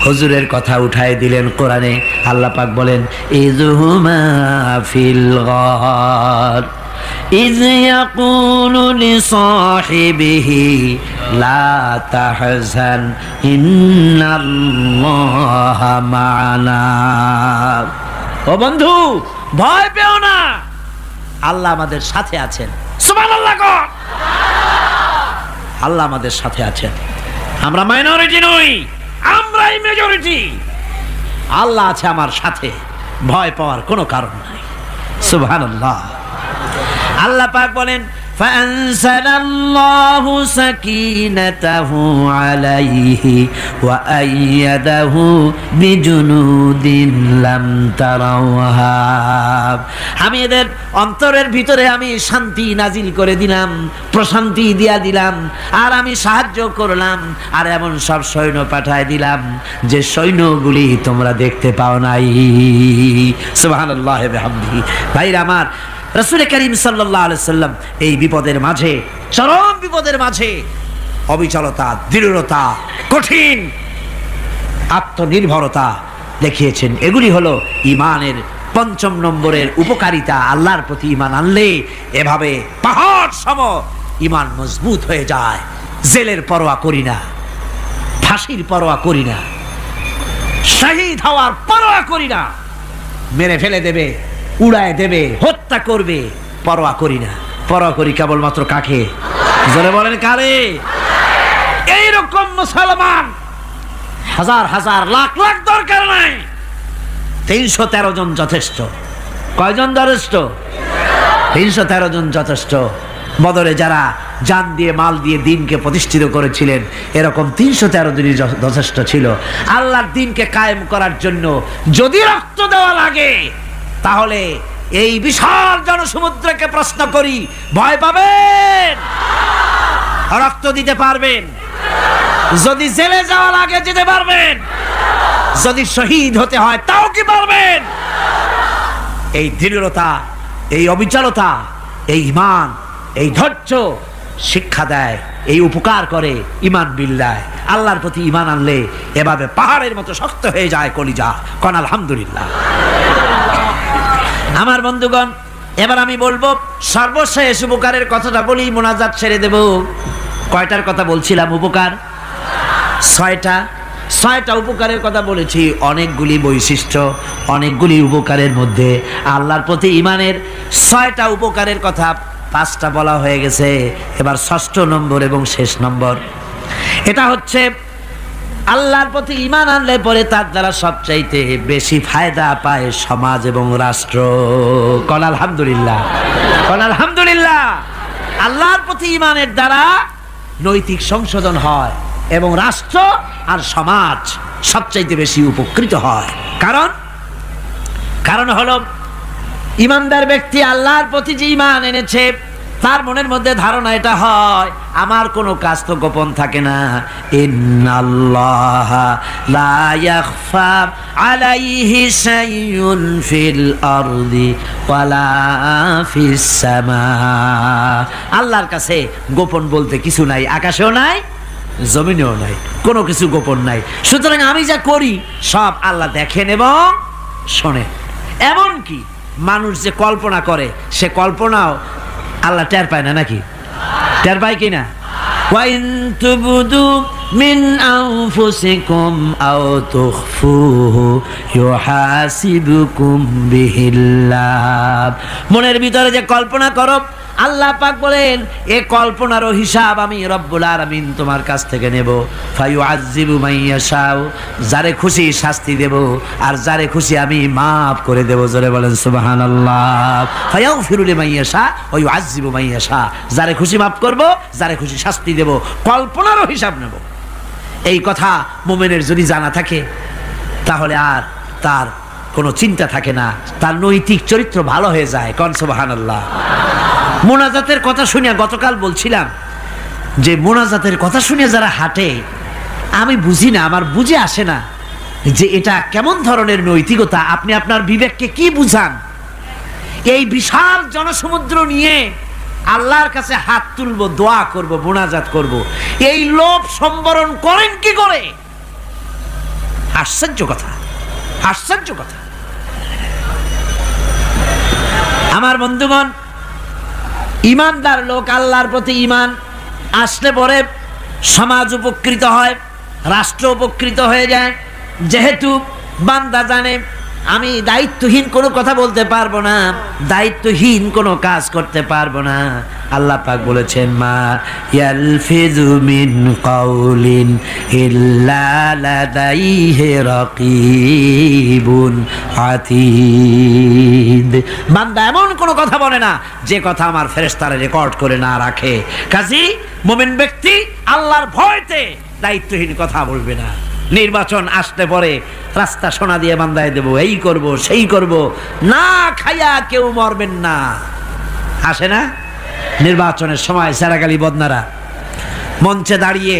A: হুজুরের কথা উঠায় দিলেন কোরআনে। আল্লাহ পাক বলেন, ইযহুমা ফিল গার ইয ইয়াকুলু লিসাহিবিহি লা তাহজান ইন্নাল্লাহা মা'ানা। ও বন্ধু, ভয় পেও না, আল্লাহ আমাদের সাথে আছেন। সুবহানাল্লাহ। আল্লাহ আমাদের সাথে আছেন। আমরা মাইনরিটি নই, আমরাই মেজরিটি। আল্লাহ আছে আমার সাথে, ভয় পাওয়ার কোনো কারণ নাই। সুবহানাল্লাহ। আল্লাহ পাক বলেন, فأنزل الله سكينته عليه وأيده بجنود لم تروها। আমি এদের অন্তরের ভিতরে আমি শান্তি নাজিল করে দিলাম, প্রশান্তি দিয়া দিলাম, আর আমি সাহায্য করলাম, আর এমন সব সৈন্য পাঠায় দিলাম যে সৈন্যগুলি তোমরা দেখতে পাও নাই। সুবহানাল্লাহ ওয়া বিহামদিহি। ভাইরা আমার, রাসূল করিম সাল্লাল্লাহু আলাইহি সাল্লাম এই বিপদের মাঝে, চরম বিপদের মাঝে অবিচলতা, দৃঢ়তা, কঠিন আত্মনির্ভরতা দেখিয়েছেন। এগুলি হলো ঈমানের পঞ্চম নম্বরের উপকারিতা। আল্লাহর প্রতি ঈমান আনলে এভাবে পাহাড় সম ঈমান মজবুত হয়ে যায়। জেলের পরোয়া করি না, ফাঁসির পরোয়া করি না, শহীদ হওয়ার পরোয়া করি না, মেরে ফেলে দেবে, উড়ায় দেবে, হত্যা করবে, পরোয়া করি না। পরোয়া করি কেবলমাত্র কাকে? জোরে বলেন কারে? এইরকম মুসলমান হাজার হাজার লাখ লাখ দরকার নাই, 313 জন যথেষ্ট। কয়জন যথেষ্ট? 313 জন যথেষ্ট। বদরে যারা জান দিয়ে মাল দিয়ে দ্বীনকে প্রতিষ্ঠিত করেছিলেন, এরকম 313 জনই যথেষ্ট ছিল। আল্লাহর দ্বীনকে কায়েম করার জন্য যদি রক্ত দেওয়া লাগে, তাহলে এই বিশাল জনসমুদ্রকে প্রশ্ন করি, ভয় পাবেন? রক্ত দিতে পারবেন? যদি জেলে যাওয়া লাগে যেতে পারবেন? যদি শহীদ হতে হয় তাও কি পারবেন? এই দৃঢ়তা, এই অবিচলতা, এই ঈমান, এই ধৈর্য শিক্ষা দেয়, এই উপকার করে ঈমান বিল্লাহ। আল্লাহর প্রতি ঈমান আনলে এভাবে পাহাড়ের মতো শক্ত হয়ে যায় কলিজা। কোন আলহামদুলিল্লাহ। আমার বন্ধুগণ, এবার আমি বলবো সর্বশেষ উপকারের কথাটা বলি, মোনাজাত ছেড়ে দেব। কয়টার কথা বলছিলাম? উপকার 6টা উপকারের কথা বলেছি। অনেকগুলি বৈশিষ্ট্য, অনেকগুলি উপকারের মধ্যে আল্লাহর প্রতি ঈমানের 6টা উপকারের কথা 5টা বলা হয়ে গেছে। এবার 6ষ্ঠ নম্বর এবং শেষ নম্বর, এটা হচ্ছে আল্লাহর প্রতি ঈমান আনলে পরে তার দ্বারা সবচাইতে বেশি ফায়দা পায় সমাজ এবং রাষ্ট্র। কোন আলহামদুলিল্লাহ, কোন আলহামদুলিল্লাহ। আল্লাহর প্রতি ঈমানের দ্বারা নৈতিক সংশোধন হয় এবং রাষ্ট্র আর সমাজ সবচাইতে বেশি উপকৃত হয়। কারণ হলো ঈমানদার ব্যক্তি আল্লাহর প্রতি যে ঈমান এনেছে, তার মনের মধ্যে ধারণা এটা হয়, আমার কোনো কাজ তো গোপন থাকে না। ইন্নাল্লাহা লা ইয়াখফা আলাইহি শাইউন ফিল আরদি ওয়ালা ফিস সামা। আল্লাহর কাছে গোপন বলতে কিছু নাই, আকাশেও নাই, জমিনেও নাই, কোনো কিছু গোপন নাই। সুতরাং আমি যা করি সব আল্লাহ দেখেন এবং শোনেন। এমনকি মানুষ যে কল্পনা করে, সে কল্পনাও আল্লাহ টের পায় না, নাকি? টের পায় কিনা? ওয়াইন তুবদু মিন আনফুসিকুম আও তুখফুহু ইউহাসিবুকুম বিহিল্লাহ। মনের ভিতরে যে কল্পনা করো, আল্লাহ পাক বলেন এই কল্পনারও হিসাব আমি রব্বুল আলামিন তোমার কাছ থেকে নেব। ফায়ুআযযিবু মান ইয়াশাউ, যারে খুশি শাস্তি দেব, আর যারে খুশি আমি মাফ করে দেব। জোরে বলেন সুবহানাল্লাহ। ফায়াগফিরু লিমান ইয়াশা ওয়া ইউআযযিবু মান ইয়াশা, যারে খুশি মাফ করব, যারে খুশি শাস্তি দেব, কল্পনারও হিসাব নেব। এই কথা মুমিনের যদি জানা থাকে, তাহলে আর তার কোনো চিন্তা থাকে না, তার নৈতিক চরিত্র ভালো হয়ে যায়। কোন সুবহানাল্লাহ। মোনাজাতের কথা শুনে গতকাল বলছিলাম যে মোনাজাতের কথা শুনে যারা হাঁটে, আমি বুঝি না, আমার বুঝে আসে না যে এটা কেমন ধরনের নৈতিকতা। আপনি আপনার বিবেককে কি বুঝান? এই বিশাল জনসমুদ্র নিয়ে আল্লাহর কাছে হাত তুলবো, দোয়া করব, মোনাজাত করব, এই লোভ সম্বরণ করেন কি করে? আশ্চর্য কথা, আশ্চর্য কথা। আমার বন্ধুগণ, ঈমানদার লোক, আল্লাহর প্রতি ঈমান আসলে পরে সমাজ উপকৃত হয়, রাষ্ট্র উপকৃত হয়ে যায়। যেহেতু বান্দা জানে আমি দায়িত্বহীন কোনো কথা বলতে পারবো না, দায়িত্বহীন কোনো কাজ করতে পারবো না। আল্লাহ পাক বলেছেন মা ইয়ালফিযু মিন কাউলিন ইল্লা লাদাইহি রাকীবুন আতীদ। বান্দা এমন কোনো কথা বলে না যে কথা আমার ফেরেশতারা রেকর্ড করে না রাখে। কাজী মুমিন ব্যক্তি আল্লাহর ভয়তে দায়িত্বহীন কথা বলবে না। নির্বাচন আসতে পরে রাস্তা সোনা দিয়ে বান্দায় দেব, এই করব সেই করব, না খাইয়া কেউ মরবেন না। আসে না নির্বাচনের সময় সারাগালি বদনারা মঞ্চে দাঁড়িয়ে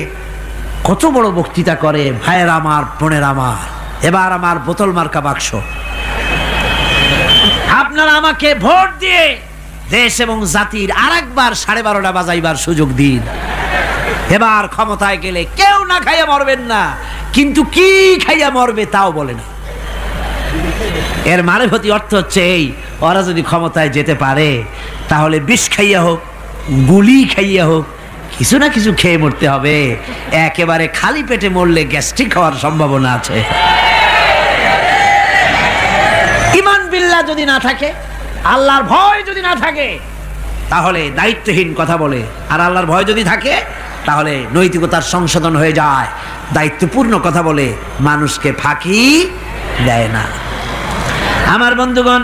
A: কত বড় বক্তৃতা করে, ভাইয়ের আমার বোনের আমার, এবার আমার বোতল মার্কা বাক্স, আপনারা আমাকে ভোট দিয়ে দেশ এবং জাতির আরেকবার 12:30 বাজাইবার সুযোগ দিন। এবার ক্ষমতায় গেলে কেউ না খাইয়া মরবেন না, কিন্তু কি খাইয়া মরবে তাও বলে না। এর মারফতি অর্থ হচ্ছে এই, ওরা যদি ক্ষমতায় যেতে পারে তাহলে বিষ খাইয়া হোক, গুলি খাইয়া হোক, কিছু না কিছু খেয়ে মরতে হবে। একেবারে খালি পেটে মরলে গ্যাস্ট্রিক হওয়ার সম্ভাবনা আছে। ঈমান বিল্লাহ যদি না থাকে, আল্লাহর ভয় যদি না থাকে, তাহলে দায়িত্বহীন কথা বলে। আর আল্লাহর ভয় যদি থাকে তাহলে নৈতিকতার সংশোধন হয়ে যায়, দায়িত্বপূর্ণ কথা বলে, মানুষকে ফাঁকি দেয় না। আমার বন্ধুগণ,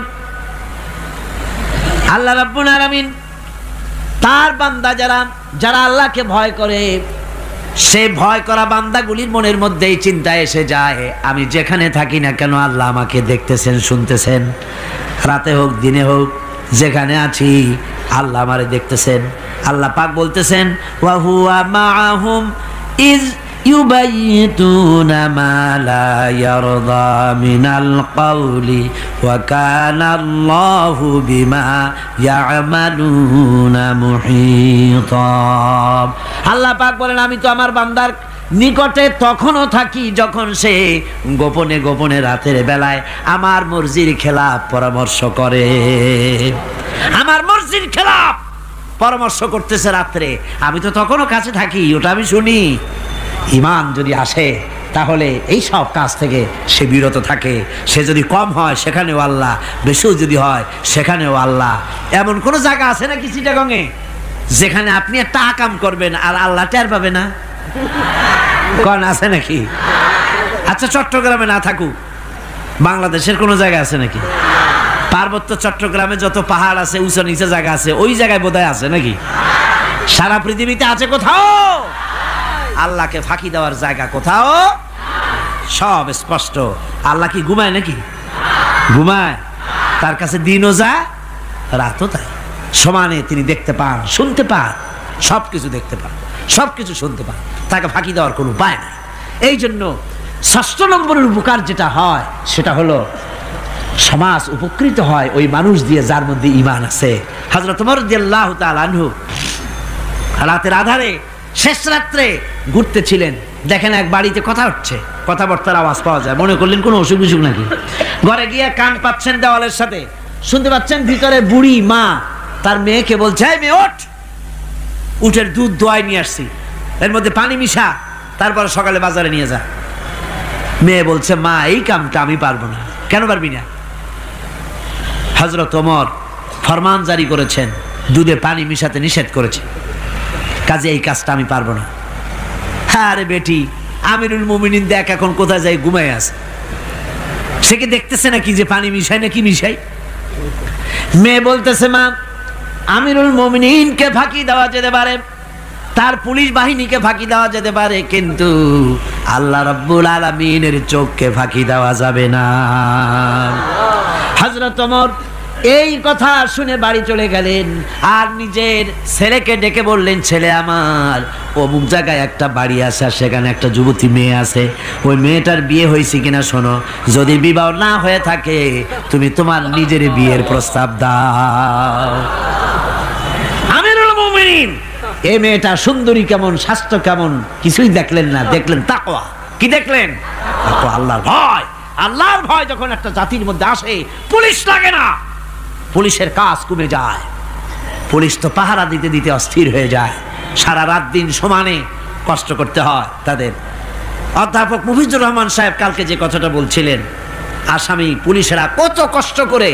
A: আল্লাহ রাব্বুল আলামিন তার বান্দা যারা আল্লাহকে ভয় করে, সে ভয় করা বান্দাগুলির মনের মধ্যেই চিন্তা এসে যায়, আমি যেখানে থাকি না কেন আল্লাহ আমাকে দেখতেছেন, শুনতেছেন। রাতে হোক দিনে হোক, যেখানে আছি আল্লাহ আমারে দেখতেছেন। আল্লাহ পাক বলতেছেন ওয়া হুয়া মাআহুম ইজ ইউবাইতুনা মা লা ইয়ারদা মিনাল কাওলি ওয়া কানা আল্লাহু বিমা ইয়ামালুনা মুহীতা। আল্লাহ পাক বলেন আমি তো আমার বান্দার নিকটে তখনও থাকি যখন সে গোপনে গোপনে রাতের বেলায় আমার মর্জির খেলাফ পরামর্শ করে। আমার মর্জির খেলাফ পরামর্শ করতেছে রাত্রে, আমি তো তখনও কাছে থাকি, ওটা আমি শুনি। ঈমান যদি আসে তাহলে এই সব কাজ থেকে সে বিরত থাকে। সে যদি কম হয় সেখানেও আল্লাহ, বেশিও যদি হয় সেখানেও আল্লাহ। এমন কোন জায়গা আছে নাকি চিটাগংয়ে যেখানে আপনি একটা আকাম করবেন আর আল্লাহ টের পাবে না? কোন আছে নাকি? আচ্ছা চট্টগ্রামে না থাকুক, বাংলাদেশের কোন জায়গা আছে নাকি? পার্বত্য চট্টগ্রামে যত পাহাড় আছে, উঁচু নিচে জায়গা আছে, ওই জায়গায় বোধহয় আছে নাকি? সারা পৃথিবীতে আছে কোথাও? আল্লাহকে ফাঁকি দেওয়ার জায়গা কোথাও? সব স্পষ্ট। আল্লাহ কি ঘুমায় নাকি? ঘুমায়? তার কাছে দিনও যায়, রাতও তাই। সমানে তিনি দেখতে পান, শুনতে পান, সবকিছু দেখতে পান, সবকিছু শুনতে পান। তাকে ফাঁকি দেওয়ার কোনো উপায় নাই। এই জন্য ৬ষ্ঠ নম্বরের উপকার যেটা হয় সেটা হলো সমাজ উপকৃত হয় ওই মানুষ দিয়ে যার মধ্যে ঈমান আছে। হযরত ওমর রাদিয়াল্লাহু তাআলা আনহু রাতের আধারে শেষ রাত্রে ঘুরতেছিলেন, দেখেন এক বাড়িতে কথা হচ্ছে, কথাবার্তার আওয়াজ পাওয়া যায়। মনে করলেন কোনো অসুখ বিসুখ নাকি। ঘরে গিয়ে কান পাচ্ছেন দেওয়ালের সাথে, শুনতে পাচ্ছেন ভিতরে বুড়ি মা তার মেয়েকে বলছে, এই মেয়ে ওঠ, উটের দুধ দোয়াই নিয়ে আসছি, এর মধ্যে পানি মিশা, তারপর সকালে বাজারে নিয়ে যা। মেয়ে বলছে, মা এই কামটা আমি পারবো না। কেন পারবি না? হযরত ওমর ফরমান জারি করেছেন, দুধে পানি মিশাতে নিষেধ করেছে, কাজে এই কাজটা আমি পারবো না। আরে বেটি, আমিরুল মুমিনিন দেখ এখন কোথায় যায়, ঘুমায় আছে, সে কি দেখতেছে নাকি যে পানি মিশাই নাকি মিশাই? মেয়ে বলতেছে, মা আমিরুল মুমিনিনকে ফাঁকি দেওয়া যেতে পারে, তার পুলিশ বাহিনীকে ফাঁকি দেওয়া যেতে পারে, কিন্তু আল্লাহ রাব্বুল আলামিনের চোখকে ফাঁকি দেওয়া যাবে না। হযরত ওমর এই কথা শুনে বাড়ি চলে গেলেন আর নিজের ছেলেকে ডেকে বললেন, ছেলে আমার, অমুক জায়গায় একটা বাড়ি আছে, সেখানে একটা যুবতী মেয়ে আছে, ওই মেয়েটার বিয়ে হয়েছে কিনা শোনো, যদি বিবাহ না হয়ে থাকে তুমি তোমার নিজের বিয়ের প্রস্তাব দাও। আমিরুল মুমিনিন এই মেয়েটা সুন্দরী কেমন, স্বাস্থ্য কেমন কিছুই দেখলেন না, দেখলেন তাকওয়া। কি দেখলেন? আল্লাহর ভয়। আল্লাহর ভয় যখন একটা জাতির মধ্যে আসে, পুলিশ লাগে না, পুলিশের কাজ কমে যায়। পুলিশ তো পাহারা দিতে দিতে অস্থির হয়ে যায়, সারা রাত দিন সমানে কষ্ট করতে হয় তাদের। অধ্যাপক মুফিজুর রহমান সাহেব কালকে যে কথাটা বলছিলেন, আসামি পুলিশেরা কত কষ্ট করে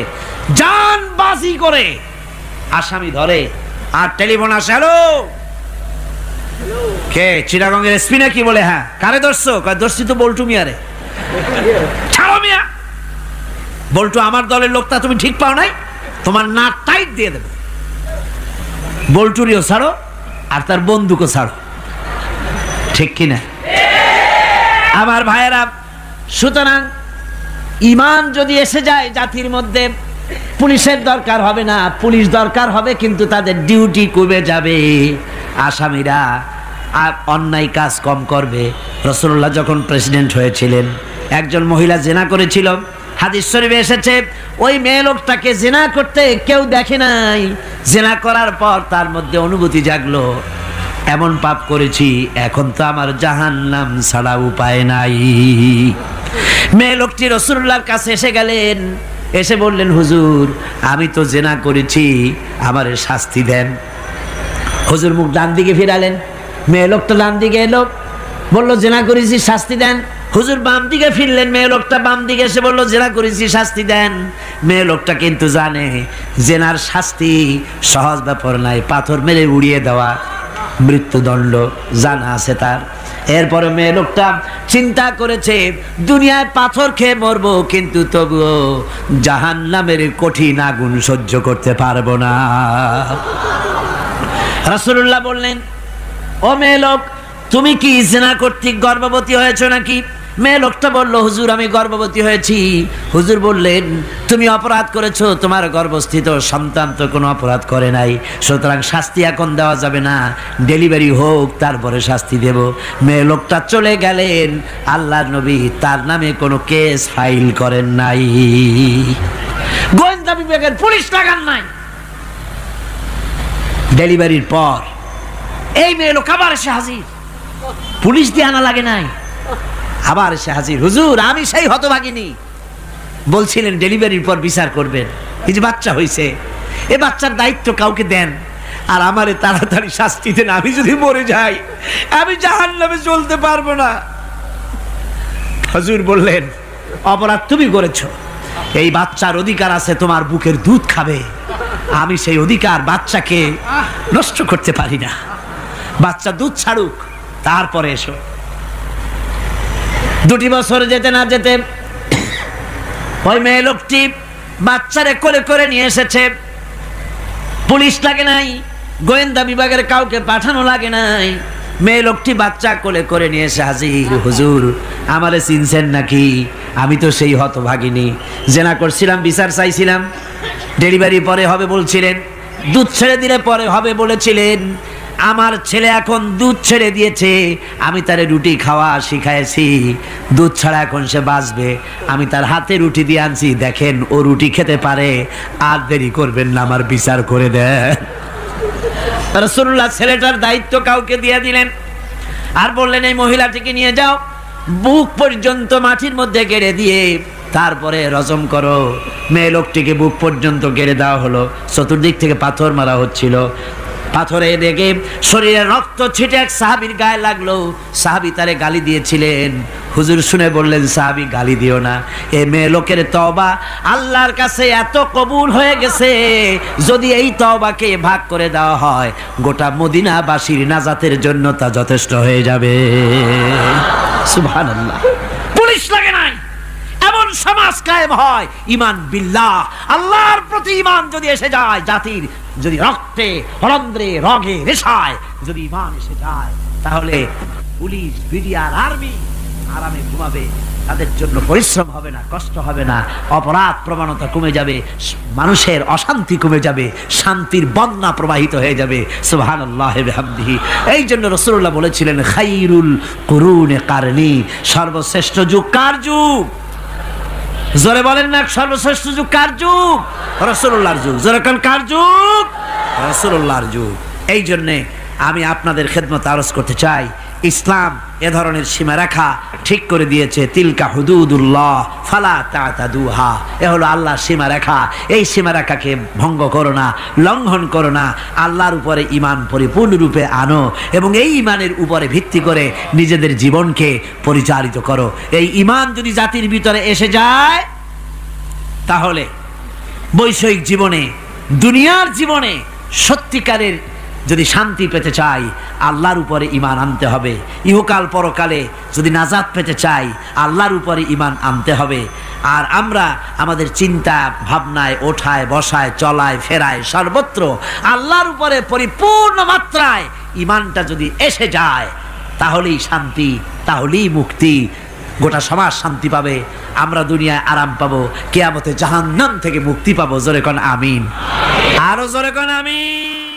A: জানবাজি করে আসামি ধরে, আর টেলিফোন আসে, হ্যালো কে চিটাগংয়ের এসপি নাকি? বলে হ্যাঁ। কারে ধরছো? ধরছি তো বল্টু মিয়ারে। ছাড়ো মিয়া। বল্টু আমার দলের লোকটা তুমি ঠিক পাও নাই, তোমার নাক টাইট দিয়ে দেবে। বল্টুরিও ছাড়ো আর তার বন্দুকও ছাড়ো, ঠিক কিনা আমার ভাইয়েরা? সুতরাং ঈমান যদি এসে যায় জাতির মধ্যে, পুলিশের দরকার হবে না, পুলিশ দরকার হবে কিন্তু তাদের ডিউটি কমে যাবে। আসামিরা আর অন্যায় কাজ কম করবে। রাসূলুল্লাহ যখন প্রেসিডেন্ট হয়েছিলেন, একজন মহিলা জিনা করেছিল, হাদিস শরীফে এসেছে ওই মেয়ে লোকটাকে জিনা করতে কেউ দেখে নাই। জিনা করার পর তার মধ্যে অনুভূতি জাগলো, এমন পাপ করেছি, এখন তো আমার জাহান্নাম ছাড়া উপায় নাই। মেয়ে লোকটি রাসূলুল্লাহর কাছে এসে গেলেন, এসে বললেন, হুজুর আমি তো জিনা করেছি, আমারে শাস্তি দেন। হুজুর মুখ ডান দিকে ফিরালেন, মেয়ে লোকটা ডান দিকে এলো, বলল জিনা করেছি, শাস্তি দেন। হুজুর বাম দিকে ফিরলেন, মেয়ে লোকটা বাম দিকে এসে বলল জিনা করেছি, শাস্তি দেন। মেয়ে লোকটা কিন্তু জানে জিনার শাস্তি সহজ ব্যাপার নাই, পাথর মেরে উড়িয়ে দেওয়া, মৃত্যুদণ্ড জানা আছে তার। এরপরে মেয়ে লোকটা চিন্তা করেছে দুনিয়ায় পাথর খেয়ে মরবো, কিন্তু তবুও জাহান্নামের কঠিন আগুন সহ্য করতে পারবো না। রাসূলুল্লাহ বললেন, ও মেয়ে লোক, তুমি কি জিনা কর্তৃক গর্ভবতী হয়েছো নাকি? মেয়ে লোকটা বলল, হুজুর আমি গর্ভবতী হয়েছি। হুজুর বললেন, তুমি অপরাধ করেছো, তোমার গর্ভস্থিত সন্তান তো কোনো অপরাধ করে নাই, সুতরাং শাস্তি এখন দেওয়া যাবে না, ডেলিভারি হোক তারপরে শাস্তি দেব। মেয়ে লোকটা চলে গেলেন। আল্লাহর নবী তার নামে কোনো কেস ফাইল করেন নাই, গোয়েন্দা বিভাগের পুলিশ লাগান নাই। ডেলিভারির পর এই মেয়ে লোক আবার এসে হাজির, পুলিশ দিয়ে আনা লাগে নাই, আবার এসে হাজির, হুজুর আমি সেই হতভাগিনী, বলছিলেন ডেলিভারির পর বিচার করবেন, এই যে বাচ্চা হয়েছে, এ বাচ্চার দায়িত্ব কাউকে দেন, আর আমারে তাড়াতাড়ি শাস্তি দেন, আমি যদি মরে যাই আমি জাহান্নামে চলতে পারবো না। হুজুর বললেন, অপরাধ তুমি করেছো, এই বাচ্চার অধিকার আছে তোমার বুকের দুধ খাবে, আমি সেই অধিকার বাচ্চাকে নষ্ট করতে পারি না, বাচ্চা দুধ ছাড়ুক তারপরে এসো। 2 বছর যেতে না যেতে ওই মেয়ে লোকটি বাচ্চারে কোলে করে নিয়ে এসেছে, পুলিশ লাগে নাই, গোয়েন্দা বিভাগের কাউকে পাঠানো লাগে নাই, মেয়ে লোকটি বাচ্চা কোলে করে নিয়ে এসে হাজির, হুজুর আমারে চিনছেন নাকি? আমি তো সেই হতভাগিনী, জেনা করছিলাম, বিচার চাইছিলাম, ডেলিভারি পরে হবে বলছিলেন, দুধ ছেড়ে দিলে পরে হবে বলেছিলেন, আমার ছেলে এখন দুধ ছেড়ে দিয়েছে, আমি তারে রুটি খাওয়া শিখাইছি, দুধ ছাড়া এখন সে বাঁচবে, আমি তার হাতে রুটি দিয়ে আনছি, দেখেন ও রুটি খেতে পারে, আর দেরি করবেন না, আমার বিচার করে দেন। রাসূলুল্লাহ ছেলেটার দায়িত্ব কাউকে দিয়ে দিলেন, আর বললেন এই মহিলাটিকে নিয়ে যাও, বুক পর্যন্ত মাটির মধ্যে গেড়ে দিয়ে তারপরে রজম করো। মেয়ে লোকটিকে বুক পর্যন্ত গেড়ে দেওয়া হলো, চতুর্দিক থেকে পাথর মারা হচ্ছিল, পাথরে দেখে শরীরে রক্ত ছিটে এক সাহাবীর গায়ে লাগলো, সাহাবী তারে গালি দিয়েছিলেন, হুজুর শুনে বললেন, সাহাবী গালি দিও না, এ মেয়ে লোকের তওবা আল্লাহর কাছে এত কবুল হয়ে গেছে, যদি এই তওবাকে ভাগ করে দেওয়া হয় গোটা মদিনাবাসীর নাজাতের জন্য তা যথেষ্ট হয়ে যাবে। সুবহানাল্লাহ, পুলিশ লাগে নাই, এমন সমাজ কায়েম হয়, ঈমান বিল্লাহ, আল্লাহর প্রতি ঈমান যদি এসে যায়, জাতির যদি রক্তে রন্ধ্রে রগে রেশায় যদি ঈমান এসে যায়, তাহলে পুলিশ বিডিআর আর্মি আরামে ঘুমাবে, তাদের জন্য পরিশ্রম হবে না, কষ্ট হবে না, অপরাধ প্রবণতা কমে যাবে, মানুষের অশান্তি কমে যাবে, শান্তির বন্যা প্রবাহিত হয়ে যাবে। সুবহানাল্লাহি ওয়া বিহামদিহি। এই জন্য রাসূলুল্লাহ বলেছিলেন, খায়রুল কুরুনে কারনি, সর্বশ্রেষ্ঠ যুগ কার যুগ? জোরে বলেন না, সর্বশ্রেষ্ঠ যুগ কার যুগ? রাসূলুল্লাহর যুগ। জোরে কোন কার যুগ? রাসূলুল্লাহর যুগ। এই জন্য আমি আপনাদের খেদমত আরজ করতে চাই, ইসলাম এ ধরনের সীমারেখা ঠিক করে দিয়েছে, তিলকা হুদুদুল্লাহ ফালা তাতাদুহা, এ হলো আল্লাহর সীমারেখা, এই সীমারেখাকে ভঙ্গ করো না, লঙ্ঘন করো না, আল্লাহর উপরে ঈমান পরিপূর্ণরূপে আনো এবং এই ঈমানের উপরে ভিত্তি করে নিজেদের জীবনকে পরিচালিত করো। এই ঈমান যদি জাতির ভিতরে এসে যায়, তাহলে বৈষয়িক জীবনে, দুনিয়ার জীবনে সত্যিকারের যদি শান্তি পেতে চাই, আল্লাহর উপরে ঈমান আনতে হবে। ইহকাল পরকালে যদি নাজাত পেতে চাই, আল্লাহর উপরে ঈমান আনতে হবে। আর আমরা আমাদের চিন্তা ভাবনায়, ওঠায় বসায়, চলায় ফেরায়, সর্বত্র আল্লাহর উপরে পরিপূর্ণ মাত্রায় ঈমানটা যদি এসে যায়, তাহলেই শান্তি, তাহলেই মুক্তি। গোটা সমাজ শান্তি পাবে, আমরা দুনিয়ায় আরাম পাবো, কিয়ামতে জাহান্নাম থেকে মুক্তি পাবো। জোরে কোন আমিন, আরো জোরে কোন আমিন।